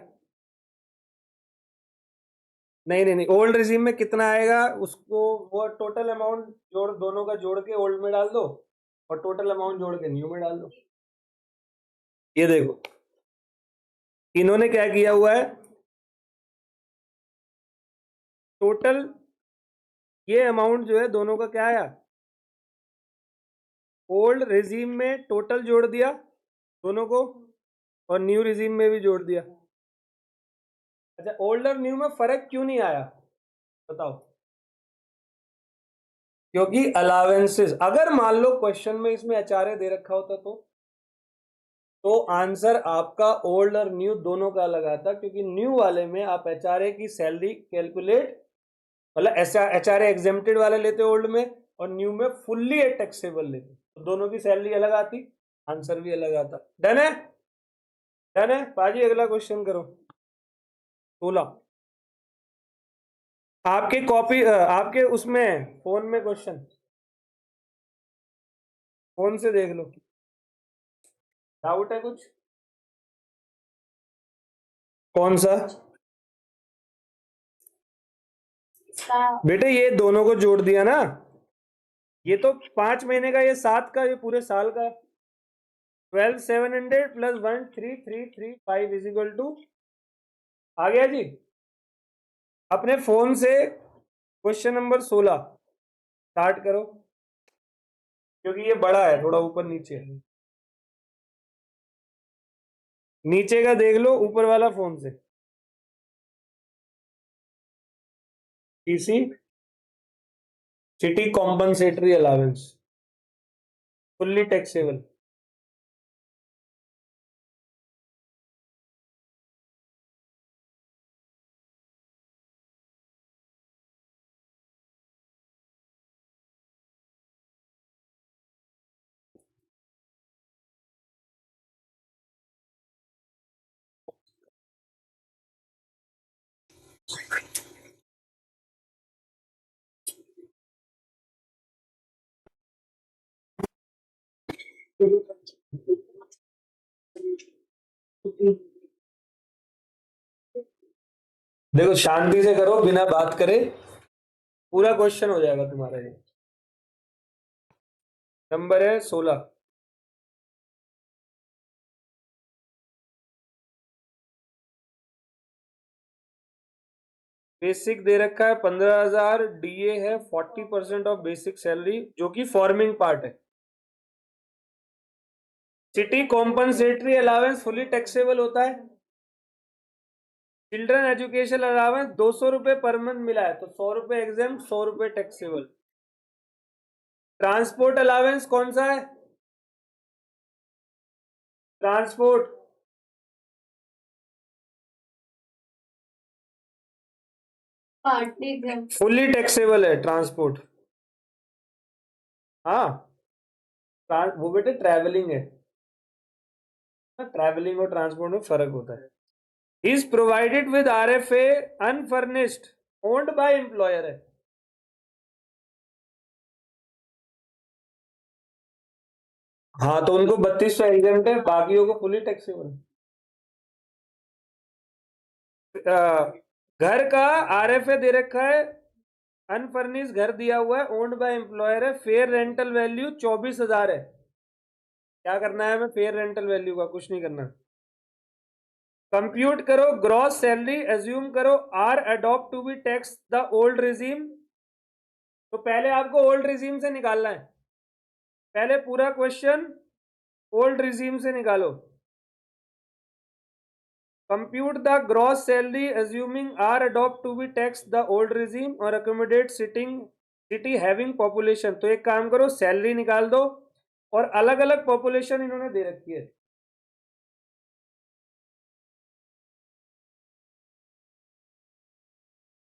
नहीं नहीं नहीं, ओल्ड रिजीम में कितना आएगा उसको, वो टोटल अमाउंट जोड़, दोनों का जोड़ के ओल्ड में डाल दो और टोटल अमाउंट जोड़ के न्यू में डाल दो। ये देखो, इन्होंने क्या किया हुआ है, टोटल ये अमाउंट जो है दोनों का क्या आया, ओल्ड रिजीम में टोटल जोड़ दिया दोनों को, और न्यू रिजीम में भी जोड़ दिया। अच्छा, ओल्ड और न्यू में फर्क क्यों नहीं आया बताओ? क्योंकि अलावेंसेस, अगर मान लो क्वेश्चन में इसमें एचआरए दे रखा होता तो आंसर आपका ओल्ड और न्यू दोनों का अलग आता, क्योंकि न्यू वाले में आप एचआरए की सैलरी कैलकुलेट, मतलब एचआरए एग्जेम्प्टेड वाले लेते ओल्ड में, और न्यू में फुल्ली टैक्सेबल लेते, तो दोनों की सैलरी अलग आती, आंसर भी अलग आता। डन है? डन है पाजी? अगला क्वेश्चन करो। 16 आपके कॉपी, आपके उसमें फोन में क्वेश्चन फोन से देख लो, डाउट है कुछ? कौन सा? बेटे ये दोनों को जोड़ दिया ना, ये तो 5 महीने का, ये 7 का, ये पूरे साल का। 12,700 प्लस 1,3,335 इज इक्वल टू, आ गया जी। अपने फोन से क्वेश्चन नंबर 16 स्टार्ट करो, क्योंकि ये बड़ा है, थोड़ा ऊपर नीचे है। नीचे का देख लो, ऊपर वाला फोन से। TC, city compensatory allowance, fully taxable. देखो शांति से करो, बिना बात करे, पूरा क्वेश्चन हो जाएगा तुम्हारा। ये नंबर है 16। बेसिक दे रखा है 15,000, डीए है 40% ऑफ बेसिक सैलरी, जो कि फॉर्मिंग पार्ट है। City compensatory allowance fully taxable होता है। चिल्ड्रन एजुकेशन अलावेंस 200 रुपए पर मंथ मिला है, तो 100 रुपए एग्जाम, 100 रुपए टैक्सेबल। ट्रांसपोर्ट अलावेंस कौन सा है? ट्रांसपोर्ट फुल्ली टैक्सेबल है ट्रांसपोर्ट। हाँ, वो बेटे ट्रैवलिंग है, ट्रैवलिंग और ट्रांसपोर्ट में फर्क होता है। Is provided with RFA unfurnished, owned by employer है। हाँ, तो उनको 3200 एग्जाम्प्ट है, बाकियों को फुली टैक्सेबल। घर का आरएफए दे रखा है, अनफर्निश्ड घर दिया हुआ है, ओन्ड बाय एम्प्लॉयर है, फेयर रेंटल वैल्यू 24,000 है। क्या करना है हमें फेयर रेंटल वैल्यू का? कुछ नहीं करना। कंप्यूट करो ग्रॉस सैलरी, एज्यूम करो are adopt to be tax the old regime. तो पहले आपको ओल्ड रिजीम से निकालना है, पहले पूरा क्वेश्चन ओल्ड रिजीम से निकालो। Compute the gross salary assuming are adopt to be tax the old regime और अकोमोडेट सिटी हैविंग पॉपुलेशन। तो एक काम करो, सैलरी निकाल दो, और अलग अलग पॉपुलेशन इन्होंने दे रखी है।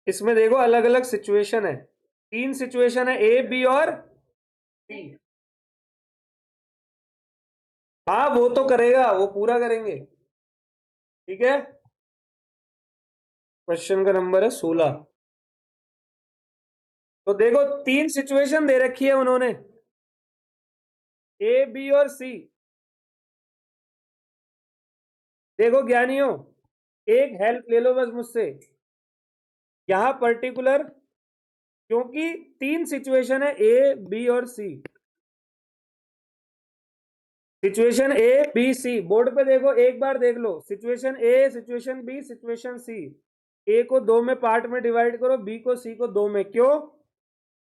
इसमें देखो अलग अलग सिचुएशन है, 3 सिचुएशन है, ए बी और सी। हाँ वो तो करेगा, वो पूरा करेंगे, ठीक है। क्वेश्चन का नंबर है 16। तो देखो 3 सिचुएशन दे रखी है उन्होंने, ए बी और सी। देखो ज्ञानियों, एक हेल्प ले लो बस मुझसे, यहां पर्टिकुलर, क्योंकि 3 सिचुएशन है ए बी और C. Situation A B C, board पे देखो, एक बार देख लो, situation A, situation B, situation C. A को 2 में पार्ट में डिवाइड करो, बी को सी को 2 में। क्यों?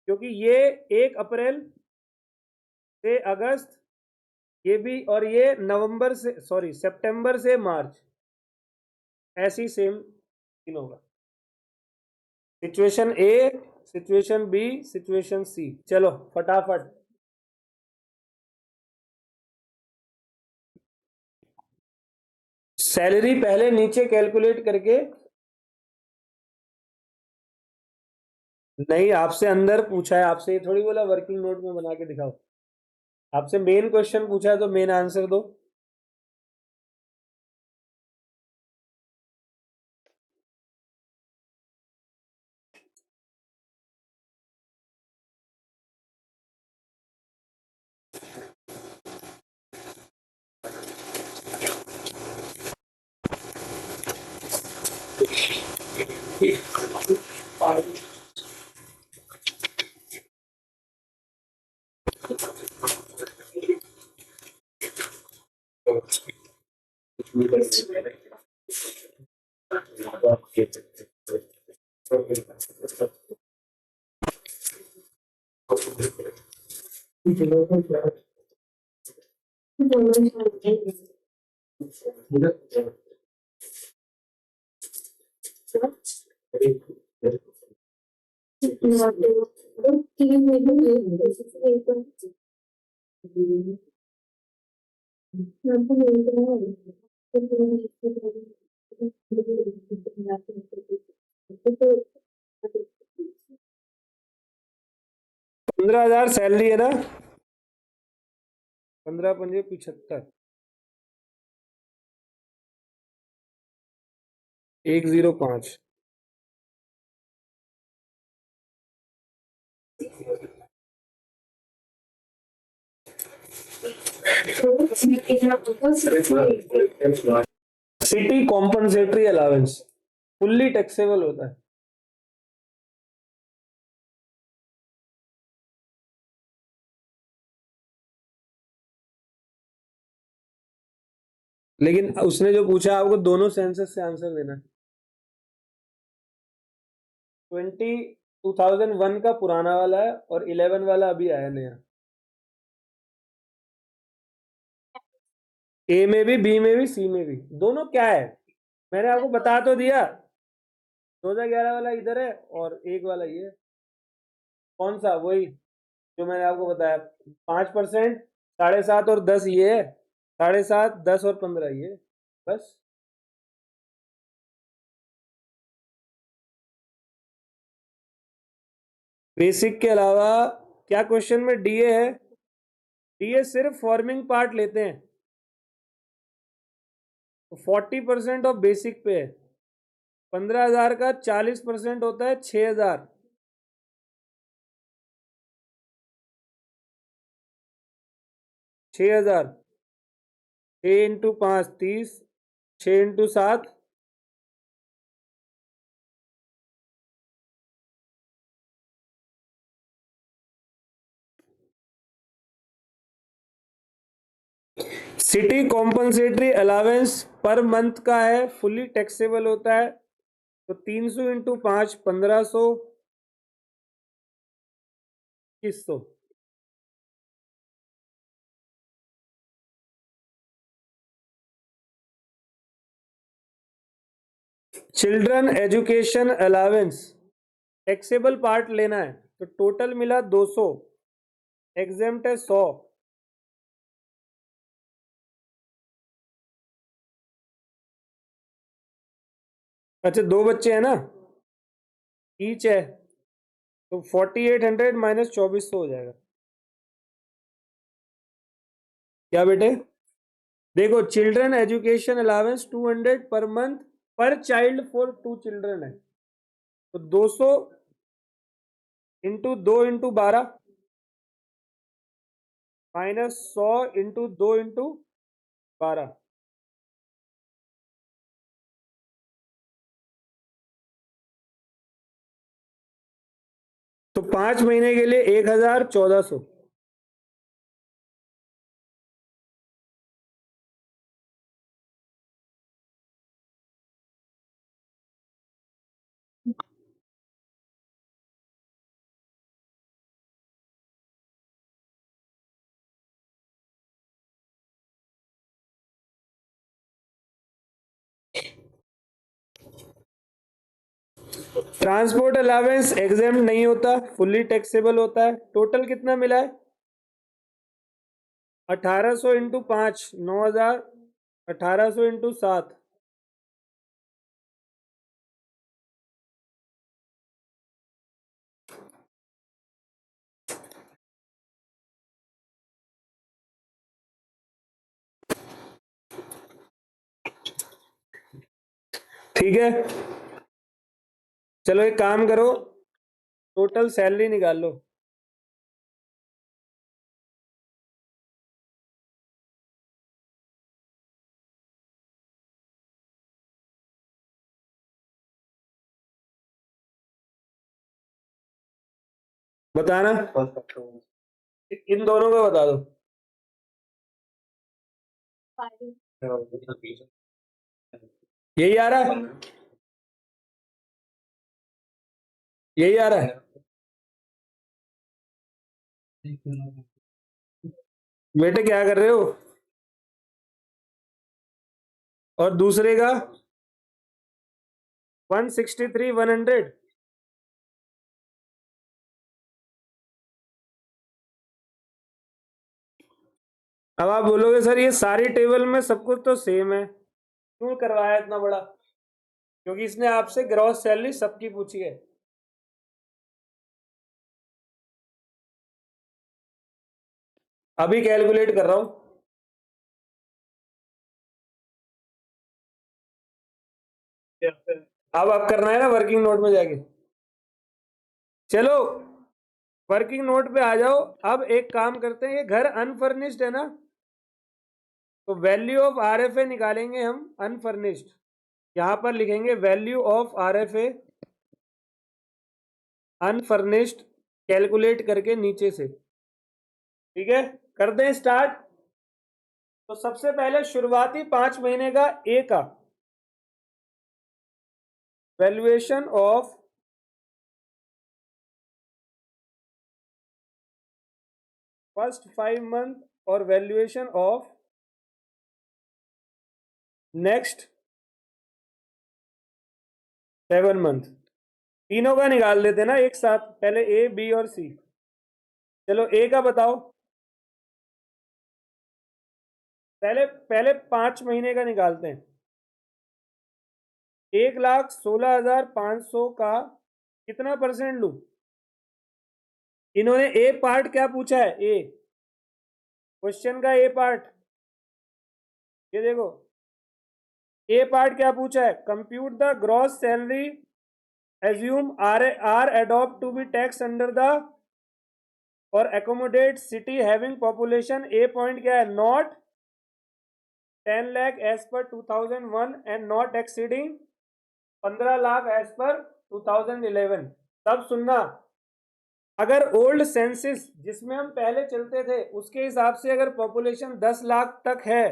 क्योंकि ये 1 अप्रैल से अगस्त, ये भी, और ये नवंबर से, सॉरी सितंबर से मार्च, ऐसी सेम दिन होगा। Situation A, situation B, situation C. चलो फटाफट, सैलरी पहले नीचे कैलकुलेट करके, नहीं आपसे अंदर पूछा है, आपसे ये थोड़ी बोला वर्किंग नोट में बना के दिखाओ। आपसे मेन क्वेश्चन पूछा है तो मेन आंसर दो। पंद्रह हजार सैलरी है ना, 15×5 = 75, 105। City compensatory allowance fully taxable होता है। लेकिन उसने जो पूछा आपको दोनों सेंसस से आंसर देना है। 2001 का पुराना वाला है और 11 वाला अभी आया नया। ए में भी, बी में भी, सी में भी, दोनों क्या है मैंने आपको बता तो दिया। 2011 वाला इधर है और एक वाला ये है। कौन सा? वही जो मैंने आपको बताया, 5%, 7.5 और 10 ये है, 7.5, 10 और 15 ये, बस। बेसिक के अलावा क्या क्वेश्चन में डीए है? डीए सिर्फ फॉर्मिंग पार्ट लेते हैं, तो 40% ऑफ बेसिक पे है। 15,000 का 40% होता है 6,000। 6,000, 6 × 5 30, 6 × 7 city compensatory allowance per month का है, फुली टैक्सेबल होता है, तो 300 × 5 1500, 2100। Children education allowance taxable part लेना है, तो टोटल मिला 200, एग्जेम्प्ट है 100। अच्छा, 2 बच्चे हैं ना, ईच है, तो 4800 माइनस 2400 हो जाएगा। क्या बेटे? देखो, चिल्ड्रन एजुकेशन अलावेंस 200 पर month per child for 2 children है, तो 200 × 2 × 12 माइनस 100 × 2 × 12। तो 5 महीने के लिए 1,1400। ट्रांसपोर्ट अलावेंस एग्जेम्प्ट नहीं होता, फुल्ली टैक्सेबल होता है। टोटल कितना मिला है? 1800 × 5 9,000, 1800 × 7 ठीक है। चलो एक काम करो, टोटल सैलरी निकाल लो। बताना, इन दोनों का बता दो। यही आ रहा है, यही आ रहा है। बेटे क्या कर रहे हो? और दूसरे का 163 100। अब आप बोलोगे सर ये सारी टेबल में सब कुछ तो सेम है, क्यों करवाया इतना बड़ा? क्योंकि इसने आपसे ग्रॉस सैलरी सबकी पूछी है। अभी कैलकुलेट कर रहा हूं। अब करना है ना वर्किंग नोट में जाके। चलो वर्किंग नोट पे आ जाओ। अब एक काम करते हैं, ये घर अनफर्निश्ड है ना, तो वैल्यू ऑफ आरएफए निकालेंगे हम अनफर्निश्ड। यहां पर लिखेंगे value of RFA unfurnished, calculate करके नीचे से। ठीक है, कर दें स्टार्ट। तो सबसे पहले शुरुआती 5 महीने का ए का वैल्यूएशन ऑफ फर्स्ट 5 मंथ और वैल्यूएशन ऑफ नेक्स्ट 7 मंथ, तीनों का निकाल लेते ना एक साथ, पहले ए बी और सी। चलो ए का बताओ, पहले पहले 5 महीने का निकालते हैं। 1,16,500 का कितना परसेंट लू? इन्होंने ए पार्ट क्या पूछा है, ए क्वेश्चन का ए पार्ट, ये देखो ए पार्ट क्या पूछा है, compute the gross salary assume are adopt to be tax under the और accommodate city having population. A point क्या है, not 10 lakh as per 2001 and not exceeding 15 lakh as per 2011। तब सुनना, अगर ओल्ड सेंसिस जिसमें हम पहले चलते थे उसके हिसाब से अगर पॉपुलेशन 10 लाख तक है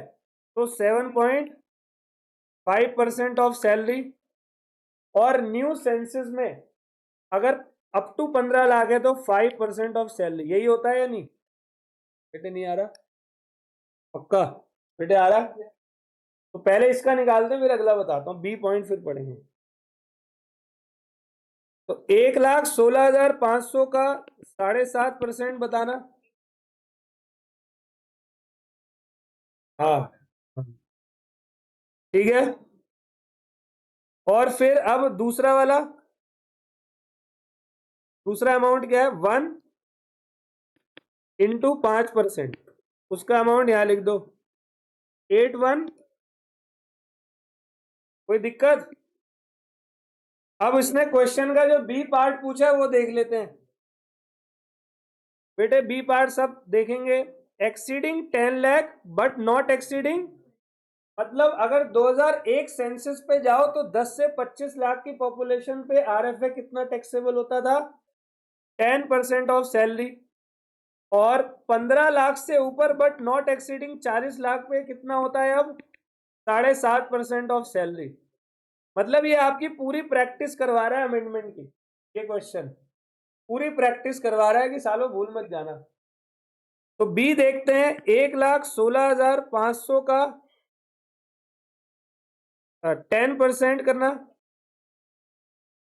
तो 7.5% ऑफ सैलरी, और न्यू सेंसिस में अगर अप टू 15 लाख है तो 5% ऑफ सैलरी। यही होता है या नहीं? बेटे नहीं आ रहा? पक्का बेटे आ रहा? तो पहले इसका निकालते हैं फिर अगला बताता हूँ, बी पॉइंट फिर पढ़ेंगे। तो 1,16,500 का 7.5% बताना। हाँ ठीक है, और फिर अब दूसरा वाला, दूसरा अमाउंट क्या है, 1 इंटू 5%, उसका अमाउंट यहां लिख दो 81। कोई दिक्कत? अब इसने क्वेश्चन का जो बी पार्ट पूछा है वो देख लेते हैं। बेटे बी पार्ट सब देखेंगे, exceeding 10 lakh but not exceeding, मतलब अगर 2001 सेंसस पे जाओ तो 10 से 25 लाख की पॉपुलेशन पे आरएफए कितना टैक्सेबल होता था, 10% ऑफ सैलरी। और 15 लाख से ऊपर बट नॉट एक्सीडिंग 40 लाख पे कितना होता है अब, 7.5% ऑफ सैलरी। मतलब ये आपकी पूरी प्रैक्टिस करवा रहा है अमेंडमेंट की, ये क्वेश्चन पूरी प्रैक्टिस करवा रहा है कि सालों भूल मत जाना। तो बी देखते हैं, 1,16,500 का 10% करना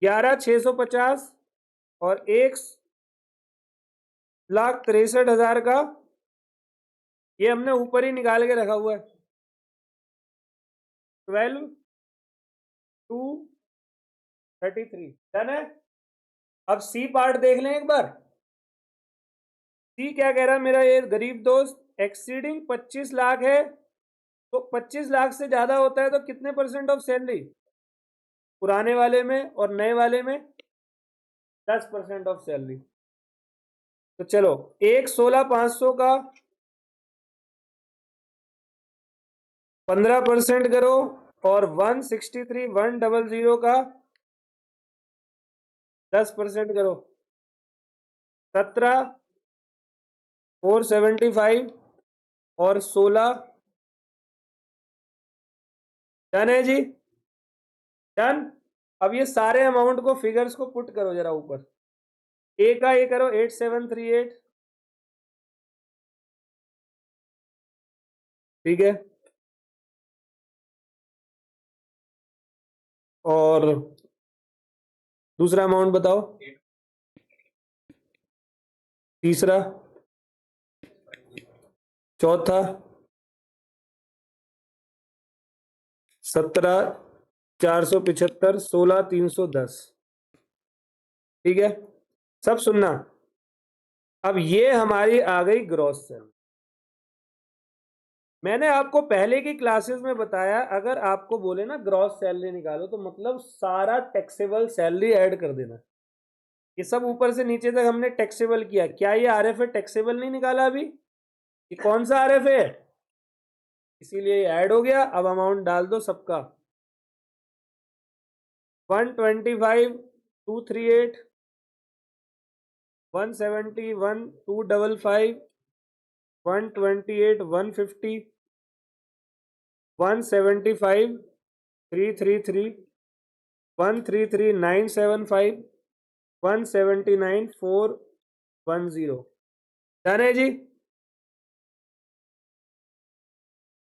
11,650, और 1,63,000 का, ये हमने ऊपर ही निकाल के रखा हुआ है, 12,233। डन है। अब सी पार्ट देख लें एक बार। सी क्या कह रहा है मेरा ये गरीब दोस्त, एक्सीडिंग 25 लाख है, तो 25 लाख से ज्यादा होता है तो कितने परसेंट ऑफ सैलरी, पुराने वाले में और नए वाले में 10% ऑफ सैलरी। तो चलो 1,16,500 का 15% करो, और 163,100 का 10% करो, 17,475 और 16 डन है जी, डन। अब ये सारे अमाउंट को फिगर्स को पुट करो जरा ऊपर। ए का ये करो 8738, ठीक है। और दूसरा अमाउंट बताओ, तीसरा, चौथा, 17,475, 16,310, ठीक है। सब सुनना, अब ये हमारी आ गई ग्रॉस सेल। मैंने आपको पहले की क्लासेस में बताया, अगर आपको बोले ना ग्रॉस सैलरी निकालो तो मतलब सारा टैक्सेबल सैलरी ऐड कर देना। ये सब ऊपर से नीचे तक हमने टैक्सेबल किया। क्या ये आरएफ है टैक्सेबल नहीं निकाला अभी? ये कौन सा आरएफ है? इसीलिए ये ऐड हो गया। अब अमाउंट डाल दो सबका। 125,238, 171,255, 128,150, 175,333, 133,975, 179,410। डन है जी,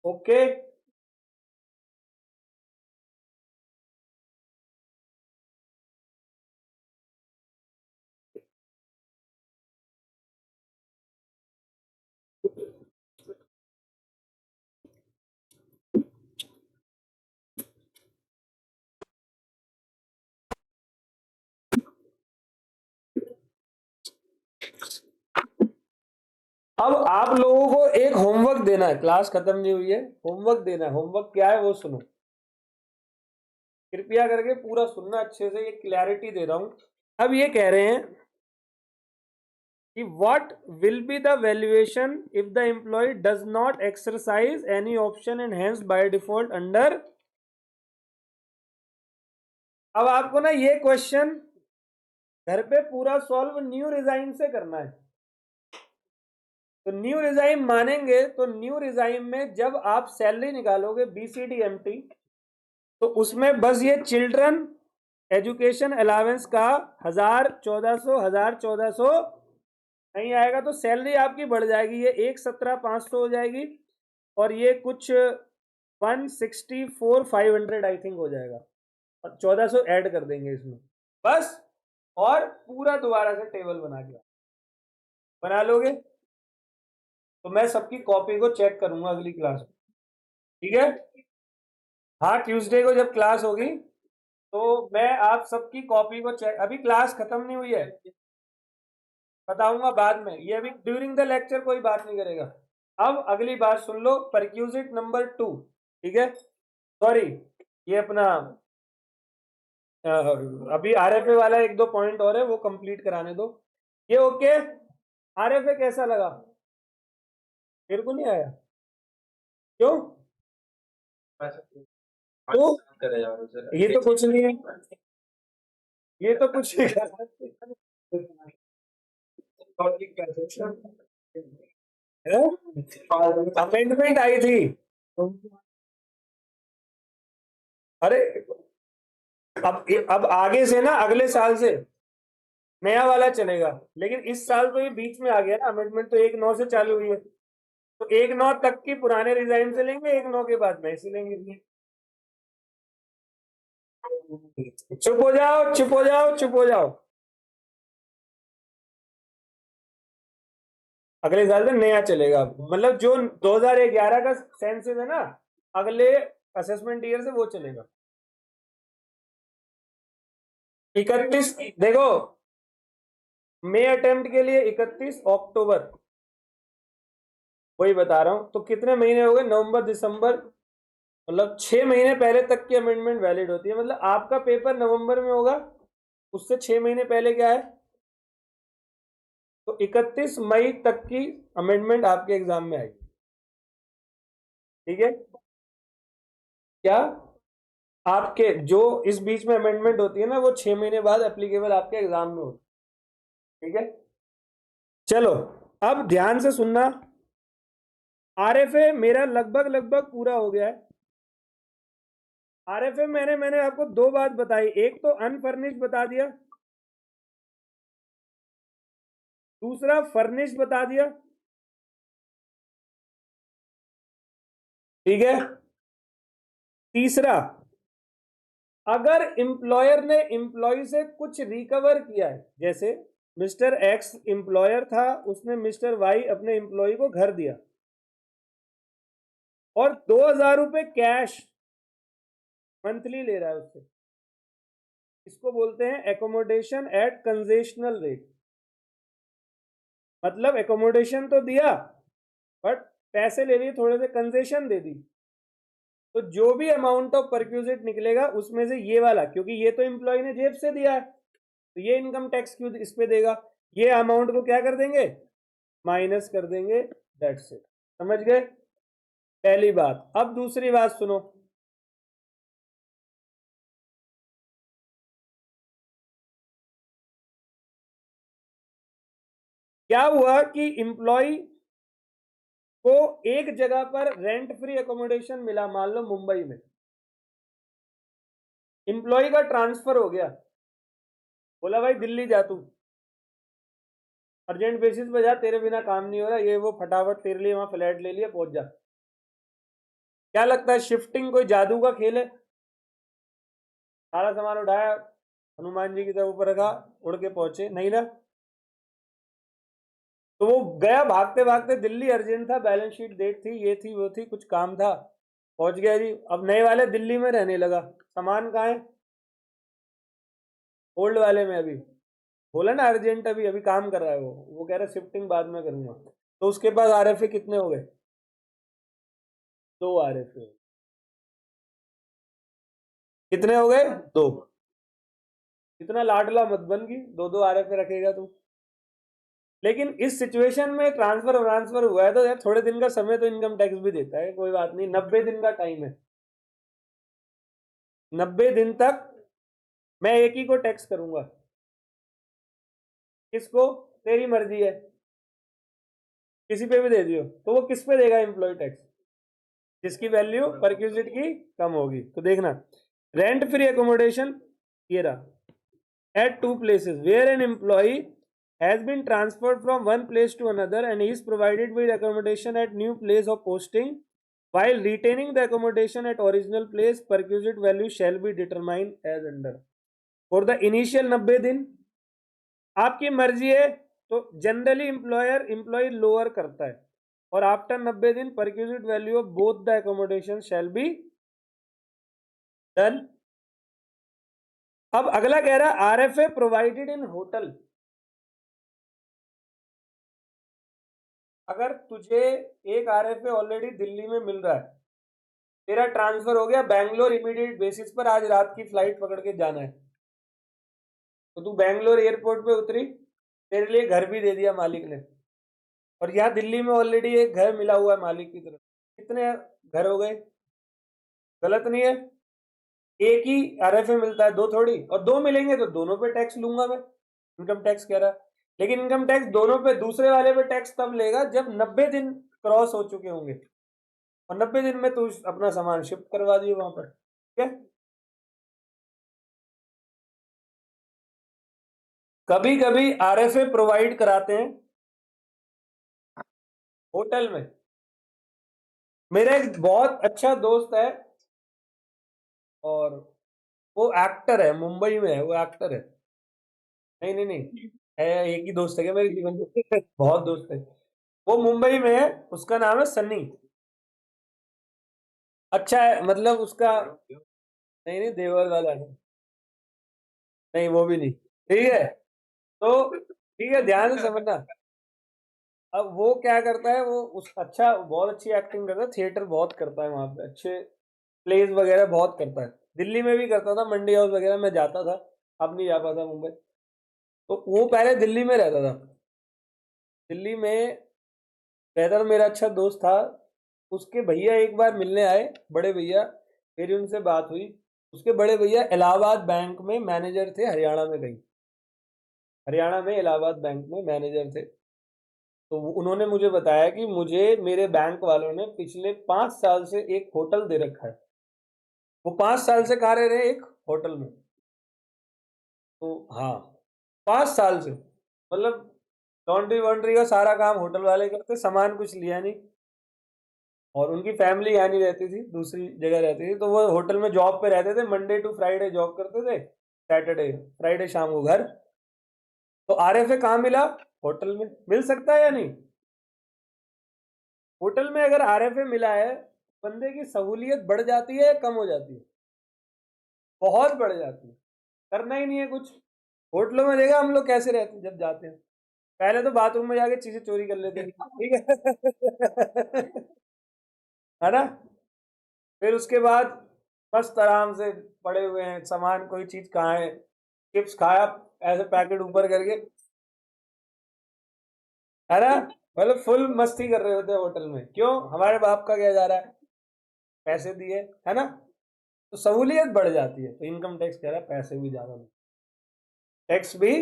ओके। अब आप लोगों को एक होमवर्क देना है, क्लास खत्म नहीं हुई है, होमवर्क देना है। होमवर्क क्या है वो सुनो, कृपया करके पूरा सुनना अच्छे से, ये क्लैरिटी दे रहा हूं। अब ये कह रहे हैं कि what will be the valuation if the employee does not exercise any option and hence by default under. अब आपको ना ये क्वेश्चन घर पे पूरा सॉल्व न्यू रिजाइन से करना है। तो न्यू रिजाइन मानेंगे तो न्यू रिजाइन में जब आप सैलरी निकालोगे BCDMT, तो उसमें बस ये चिल्ड्रन एजुकेशन अलावेंस का 1,000, 1,400 नहीं आएगा तो सैलरी आपकी बढ़ जाएगी। ये 1,17,500 हो जाएगी और ये कुछ 1,64,500 आई थिंक हो जाएगा, और 1,400 ऐड कर देंगे इसमें बस। और पूरा दोबारा से टेबल बना लोगे तो मैं सबकी कॉपी को चेक करूंगा अगली क्लास में, ठीक है। हाँ, ट्यूसडे को जब क्लास होगी तो मैं आप सबकी कॉपी को चेक, अभी क्लास खत्म नहीं हुई है, बताऊंगा बाद में। ये अभी ड्यूरिंग द लेक्चर कोई बात नहीं करेगा। अब अगली बात सुन लो, परक्यूजिट नंबर 2, ठीक है। सॉरी, ये अपना अभी आरएफए वाला एक दो पॉइंट और है, वो कंप्लीट कराने दो। ये ओके? आरएफए कैसा लगा? मेरे को नहीं आया, क्यों? तो ये तो कुछ नहीं है, ये तो कुछ नहीं अमेंडमेंट आई थी। अरे अब आगे से ना, अगले साल से नया वाला चलेगा, लेकिन इस साल तो ये बीच में आ गया ना, अमेंडमेंट तो 1/9 से चालू हुई है, तो 1/9 तक की पुराने रिजाइन से लेंगे, 1/9 के बाद में ऐसे लेंगे। चुप हो जाओ, चुप हो जाओ, चुप हो जाओ। अगले साल से नया चलेगा, मतलब जो 2011 का सेंसस है ना, अगले असेसमेंट ईयर से वो चलेगा। 31, देखो, मई अटेम्प्ट के लिए 31 अक्टूबर, वही बता रहा हूं। तो कितने महीने हो गए? नवंबर, दिसंबर, मतलब 6 महीने पहले तक की अमेंडमेंट वैलिड होती है। मतलब आपका पेपर नवंबर में होगा, उससे 6 महीने पहले क्या है, तो 31 मई तक की अमेंडमेंट आपके एग्जाम में आएगी, ठीक है। क्या आपके जो इस बीच में अमेंडमेंट होती है ना, वो 6 महीने बाद एप्लीकेबल आपके एग्जाम में होती है, ठीक है। चलो, अब ध्यान से सुनना। आरएफए मेरा लगभग लगभग पूरा हो गया है, आरएफए मैंने आपको दो बात बताई, एक तो अनफर्निश्ड बता दिया, दूसरा फर्निश्ड बता दिया, ठीक है। तीसरा, अगर एम्प्लॉयर ने एम्प्लॉय से कुछ रिकवर किया है, जैसे मिस्टर एक्स एम्प्लॉयर था, उसने मिस्टर वाई अपने एम्प्लॉय को घर दिया और 2000 रुपए कैश मंथली ले रहा है उससे, इसको बोलते हैं एकोमोडेशन एट कंसेशनल रेट। मतलब एकोमोडेशन तो दिया बट पैसे ले लिए, थोड़े से कंसेशन दे दी, तो जो भी अमाउंट ऑफ परक्यूजिट निकलेगा उसमें से ये वाला, क्योंकि ये तो एम्प्लॉय ने जेब से दिया है तो ये इनकम टैक्स क्यों इस पे देगा, ये अमाउंट को क्या कर देंगे, माइनस कर देंगे, दैट्स इट। समझ गए पहली बात। अब दूसरी बात सुनो, क्या हुआ कि एम्प्लॉय को एक जगह पर रेंट फ्री एकोमोडेशन मिला, मान लो मुंबई में, एम्प्लॉय का ट्रांसफर हो गया, बोला भाई दिल्ली जा तू, अर्जेंट बेसिस पे जा, तेरे बिना काम नहीं हो रहा, ये वो फटाफट तेरे लिए वहां फ्लैट ले लिया, पहुंच जा। क्या लगता है शिफ्टिंग कोई जादू का खेल है? सारा सामान उठाया, हनुमान जी की तरफ ऊपर रखा, उड़ के पहुंचे, नहीं ना। तो वो गया भागते भागते दिल्ली, अर्जेंट था, बैलेंस शीट डेट थी, ये थी वो थी, कुछ काम था, पहुंच गया जी। अब नए वाले दिल्ली में रहने लगा, सामान कहाँ है, ओल्ड वाले में। अभी बोला ना अर्जेंट, अभी अभी काम कर रहा है वो कह रहा है शिफ्टिंग बाद में करूंगा। तो उसके पास आरएफए कितने हो गए, 2 आरएफए। कितने हो गए, 2। इतना लाडला मत बन की 2 आरएफए रखेगा तू। लेकिन इस सिचुएशन में ट्रांसफर ट्रांसफर हुआ है तो यार थोड़े दिन का समय तो इनकम टैक्स भी देता है, कोई बात नहीं, 90 दिन का टाइम है, 90 दिन तक मैं एक ही को टैक्स करूंगा। किसको, तेरी मर्जी है, किसी पे भी दे दियो। तो वो किस पे देगा एम्प्लॉय टैक्स, जिसकी वैल्यू परक्यूजिट की कम होगी। तो देखना, रेंट फ्री एकोमोडेशन ये रहा, eight 2 places where an employee has been transferred from one place to another and is provided with accommodation at new place of posting while retaining the accommodation at original place, perquisite value shall be determined as under। for the initial 90 दिन आपकी मर्जी है तो generally employer employ lower करता है, और after 90 दिन perquisite value of both the accommodation shall be done. अब अगला कह रहा है आरएफए प्रोवाइडेड इन होटल। अगर तुझे एक आरएफए ऑलरेडी दिल्ली में मिल रहा है, तेरा ट्रांसफर हो गया बैंगलोर, इमीडिएट बेसिस पर आज रात की फ्लाइट पकड़ के जाना है, तो तू बैंगलोर एयरपोर्ट पे उतरी, तेरे लिए घर भी दे दिया मालिक ने, और यहाँ दिल्ली में ऑलरेडी एक घर मिला हुआ है मालिक की तरफ, कितने घर हो गए, गलत नहीं है। एक ही आरएफए मिलता है, 2 थोड़ी, और 2 मिलेंगे तो दोनों पे टैक्स लूंगा मैं, इनकम टैक्स कह रहा है। लेकिन इनकम टैक्स दोनों पे, दूसरे वाले पे टैक्स तब लेगा जब 90 दिन क्रॉस हो चुके होंगे, और 90 दिन में तू अपना सामान शिफ्ट करवा दिए वहां पर, ठीक है। कभी कभी आरएफए प्रोवाइड कराते हैं होटल में। मेरा एक बहुत अच्छा दोस्त है और वो एक्टर है, मुंबई में है, वो एक्टर है। नहीं नहीं नहीं, है एक ही दोस्त है क्या मेरे जीवन में बहुत दोस्त है। वो मुंबई में है, उसका नाम है सन्नी। अच्छा है, मतलब उसका, नहीं नहीं देवर वाला नहीं, नहीं वो भी नहीं, ठीक है। तो ठीक है, ध्यान से समझना। अब वो क्या करता है, वो उस अच्छा बहुत अच्छी एक्टिंग करता है, थिएटर बहुत करता है वहां पे, अच्छे प्लेज वगैरह बहुत करता है, दिल्ली में भी करता था, मंडी हाउस वगैरह में जाता था, अब नहीं जा पाता मुंबई। तो वो पहले दिल्ली में रहता था, दिल्ली में रहता था, मेरा अच्छा दोस्त था। उसके भैया एक बार मिलने आए, बड़े भैया, मेरी उनसे बात हुई। उसके बड़े भैया इलाहाबाद बैंक में मैनेजर थे, हरियाणा में कहीं, हरियाणा में इलाहाबाद बैंक में मैनेजर थे। तो उन्होंने मुझे बताया कि मुझे मेरे बैंक वालों ने पिछले 5 साल से एक होटल दे रखा है, वो 5 साल से कहाँ रह रहे हैं? एक होटल में। तो हाँ, 5 साल से, मतलब लॉन्ड्री वॉन्ड्री का सारा काम होटल वाले करते, सामान कुछ लिया नहीं, और उनकी फैमिली यहाँ नहीं रहती थी, दूसरी जगह रहती थी, तो वो होटल में जॉब पे रहते थे, मंडे टू फ्राइडे जॉब करते थे, सैटरडे फ्राइडे शाम को घर। तो आरएफए कहाँ मिला? होटल में। मिल सकता है या नहीं? होटल में अगर आरएफए मिला है, बंदे की सहूलियत बढ़ जाती है या कम हो जाती है? बहुत बढ़ जाती है। करना ही नहीं है कुछ। होटलों में देखा हम लोग कैसे रहते हैं जब जाते हैं, पहले तो बाथरूम में जाके चीजें चोरी कर लेते हैं, ठीक है ना? फिर उसके बाद मस्त आराम से पड़े हुए हैं, सामान कोई चीज कहाँ है, चिप्स खाया ऐसे पैकेट ऊपर करके, है ना? मतलब फुल मस्ती कर रहे होते हैं होटल में। क्यों? हमारे बाप का क्या जा रहा है? पैसे दिए, है ना? तो सहूलियत बढ़ जाती है। तो इनकम टैक्स कह रहा है पैसे भी ज्यादा नहीं, टैक्स भी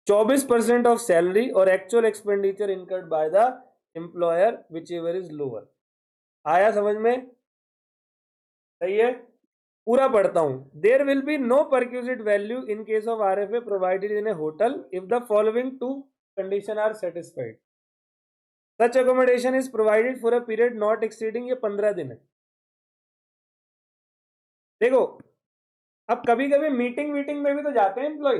24% ऑफ सैलरी और actual expenditure incurred by the employer whichever is lower. आया समझ में? सही है। पूरा पढ़ता हूं। There will be no perquisite value in case of RFA provided in a hotel if the following two condition are satisfied. Such accommodation is provided for a period not exceeding, ये 15 दिन है। देखो, अब कभी कभी मीटिंग वीटिंग में भी तो जाते हैं एम्प्लॉय,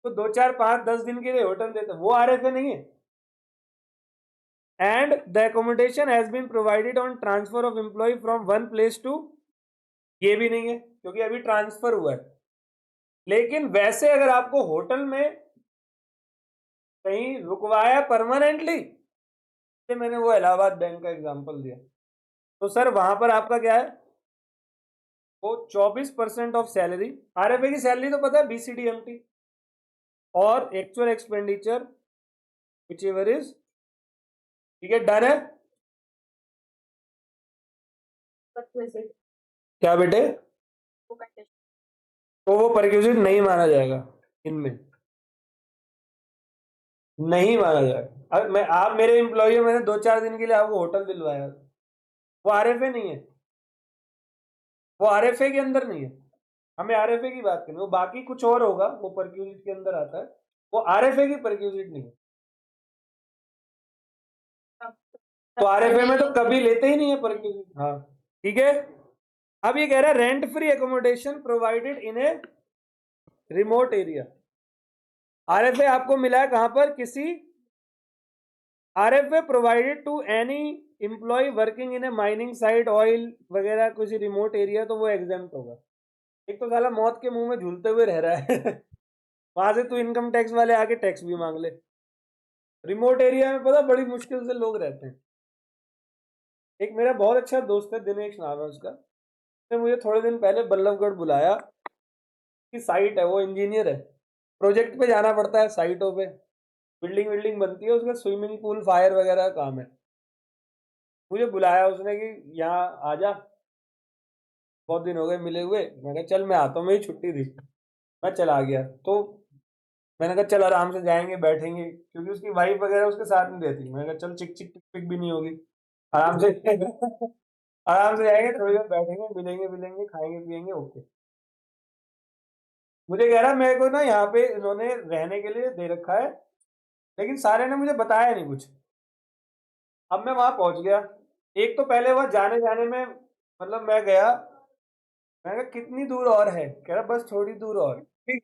तो 2 4 5 10 दिन के लिए होटल देते हैं, वो आरएफए नहीं है। And the accommodation has been provided on transfer of employee from one place to, ये भी नहीं है क्योंकि अभी ट्रांसफर हुआ है। लेकिन वैसे अगर आपको होटल में कहीं रुकवाया परमानेंटली, जैसे मैंने वो इलाहाबाद बैंक का एग्जांपल दिया, तो सर वहां पर आपका क्या है? वो 24% ऑफ सैलरी, आरएफए की सैलरी तो पता है बीसीडीएमटी, और actual expenditure which ever is, ठीक है, डन है। क्या बेटे? तो वो परक्यूजिट नहीं माना जाएगा, इनमें नहीं माना जाएगा। अब मैं, आप मेरे एम्प्लॉय हो, मैंने 2 4 दिन के लिए आपको होटल दिलवाया, वो आरएफए नहीं है, वो आरएफए के अंदर नहीं है। हमें आरएफए की बात करनी, वो बाकी कुछ और होगा, वो परक्यूजिट के अंदर आता है, वो आरएफए की परक्यूजिट नहीं है। तो आरएफए में तो कभी लेते ही नहीं है परक्यूजिट। हाँ, ठीक है। अब ये कह रहा है rent free accommodation provided in a remote area. RFA आपको मिला है कहां पर? किसी RFA provided to any employee working in a mining site, oil वगैरह कुछ रिमोट एरिया, तो वो एग्जाम्प्ट होगा। एक तो साला मौत के मुंह में झूलते हुए रह रहा है वहां से तू इनकम टैक्स वाले आके टैक्स भी मांग ले। रिमोट एरिया में पता बड़ी मुश्किल से लोग रहते हैं। एक मेरा बहुत अच्छा दोस्त है, दिनेश नाम है उसका, उसने मुझे थोड़े दिन पहले बल्लभगढ़ बुलाया कि साइट है, वो इंजीनियर है, प्रोजेक्ट पे जाना पड़ता है साइटों पे, बिल्डिंग विल्डिंग बनती है, उसका स्विमिंग पूल फायर वगैरह का काम है। मुझे बुलाया उसने कि यहाँ आ जा, बहुत दिन हो गए मिले हुए। मैं कहा चल मैं आता हूँ, मेरी छुट्टी थी, मैं चला गया। तो मैंने कहा चल आराम से जाएंगे बैठेंगे, क्योंकि उसकी वाइफ वगैरह उसके साथ नहीं रहती। मैंने कहा चल चिक चिक टिक पिक भी नहीं होगी, आराम से आराम से जाएंगे, थोड़ी देर बैठेंगे, मिलेंगे मिलेंगे, खाएंगे पियेंगे, ओके। मुझे कह रहा मेरे को ना यहाँ पे इन्होंने रहने के लिए दे रखा है, लेकिन सारे ने मुझे बताया नहीं कुछ। अब मैं वहां पहुंच गया, एक तो पहले वहां जाने जाने में, मतलब मैं गया, मैं कहा कितनी दूर और है? कह रहा बस थोड़ी दूर और मैं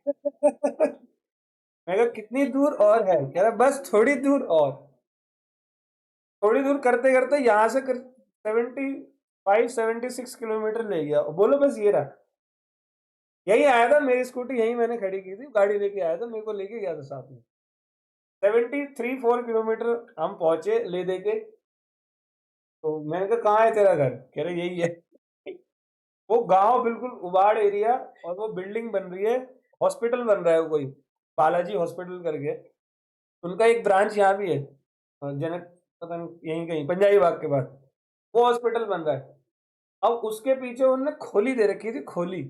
कहा कितनी दूर और है? कह रहा बस थोड़ी दूर और। थोड़ी दूर करते करते यहाँ से 75 76 किलोमीटर ले गया, बोलो बस ये रहा। यही आया था, मेरी स्कूटी यही मैंने खड़ी की थी, गाड़ी लेके आया था, मेरे को लेके गया था साथ में। 73 4 किलोमीटर हम पहुंचे ले दे के। तो मैंने कहा कहाँ है तेरा घर? कह रहे यही है वो गांव बिल्कुल उबाड़ एरिया, और वो बिल्डिंग बन रही है, हॉस्पिटल बन रहा है, वो कोई बालाजी हॉस्पिटल करके, उनका एक ब्रांच यहाँ भी है, जनक, पता नहीं यहीं कहीं पंजाबी बाग के पास, वो हॉस्पिटल बन रहा है। अब उसके पीछे उन्होंने खोली दे रखी थी, खोली,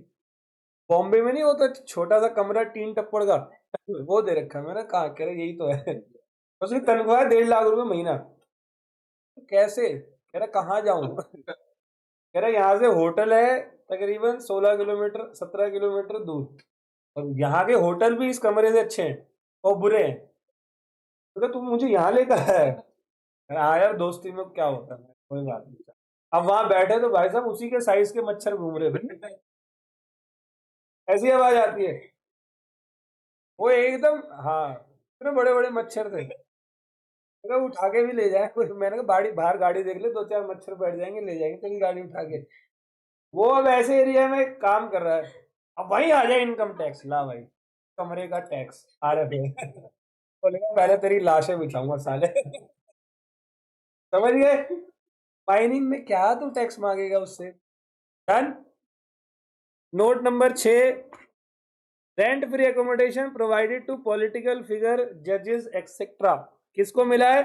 बॉम्बे में नहीं होता छोटा सा कमरा टीन टप्पड़ का, वो दे रखा है। मैंने कहा, कह रहे यही तो है उसकी तनख्वाह है 1.5 लाख रुपए महीना। कैसे? कह रहा कहाँ जाऊं कह रहा यहाँ से होटल है तकरीबन 16 किलोमीटर 17 किलोमीटर दूर, और यहाँ के होटल भी इस कमरे से अच्छे हैं और बुरे हैं। तो तुम मुझे यहाँ लेकर आया है। हाँ यार, दोस्ती में क्या होता है, कोई बात नहीं। अब वहां बैठे तो भाई साहब उसी के साइज के मच्छर घूम रहे थे, ऐसी आवाज आती है। वो एकदम, हाँ, इतने बड़े बड़े मच्छर थे। मैंने कहा उठा के भी ले जाए कोई, मैंने कहा बाहर गाड़ी देख ले, 2-4 मच्छर बैठ जाएंगे, ले जाएंगे तेरी गाड़ी उठा के। वो अब ऐसे एरिया में काम कर रहा है। अब वही आ जाए इनकम टैक्स, ला भाई कमरे का टैक्स आ रहे थे। बोलेगा पहले तेरी लाशें बिछाऊंगा साले। समझ गए? माइनिंग में क्या तू टैक्स मांगेगा उससे। Done. Note number 6, rent free accommodation provided to political figure, जजेस एक्सेट्रा। किसको मिला है?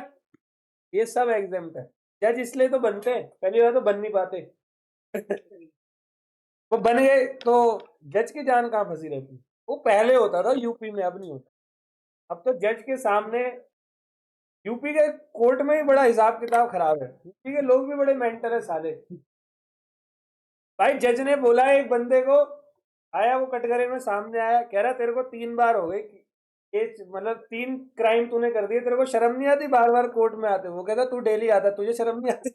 ये सब एग्जाम्प्ट है। जज इसलिए तो बनते हैं, पहली बार तो बन नहीं पाते। वो बन गए तो जज की जान कहाँ फंसी रहती। वो पहले होता था यूपी में, अब नहीं होता। अब तो जज के सामने, यूपी के कोर्ट में ही बड़ा हिसाब किताब खराब है, यूपी के लोग भी बड़े मेंटल है साले। भाई जज ने बोला एक बंदे को, आया वो कटघरे में सामने आया, कह रहा तेरे को 3 बार हो गई केस, मतलब 3 क्राइम तूने कर दिए, तेरे को शर्म नहीं आती बार बार कोर्ट में आते? वो कहता तू डेली आता, तुझे शर्म नहीं आती?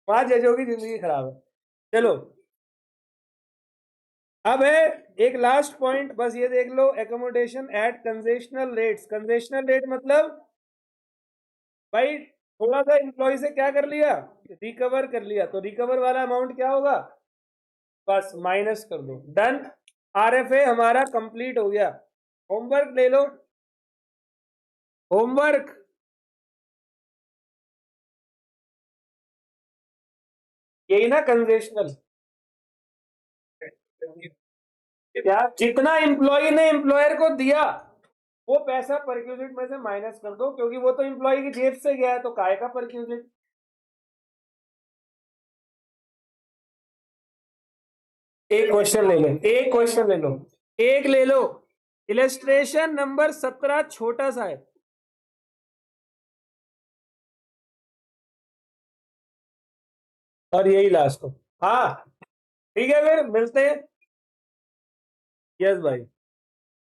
वहां जजों की जिंदगी खराब है। चलो, अब है एक लास्ट पॉइंट, बस ये देख लो, accommodation at concessional rates. Concessional rate मतलब भाई थोड़ा सा एम्प्लॉय से क्या कर लिया, रिकवर कर लिया, तो रिकवर वाला अमाउंट क्या होगा, बस माइनस कर दो। डन। आरएफए हमारा कंप्लीट हो गया। होमवर्क ले लो, होमवर्क। यही ना कंसेशनल, क्या जितना एम्प्लॉय ने एम्प्लॉयर को दिया वो पैसा परक्यूजिट में से माइनस कर दो, क्योंकि वो तो एम्प्लॉय की जेब से गया है, तो काय का परक्यूजिट। एक क्वेश्चन ले लो, एक क्वेश्चन ले लो, एक ले लो। इलस्ट्रेशन नंबर 17 छोटा सा है, और यही लास्ट हो। हाँ ठीक है, फिर मिलते हैं। यस भाई।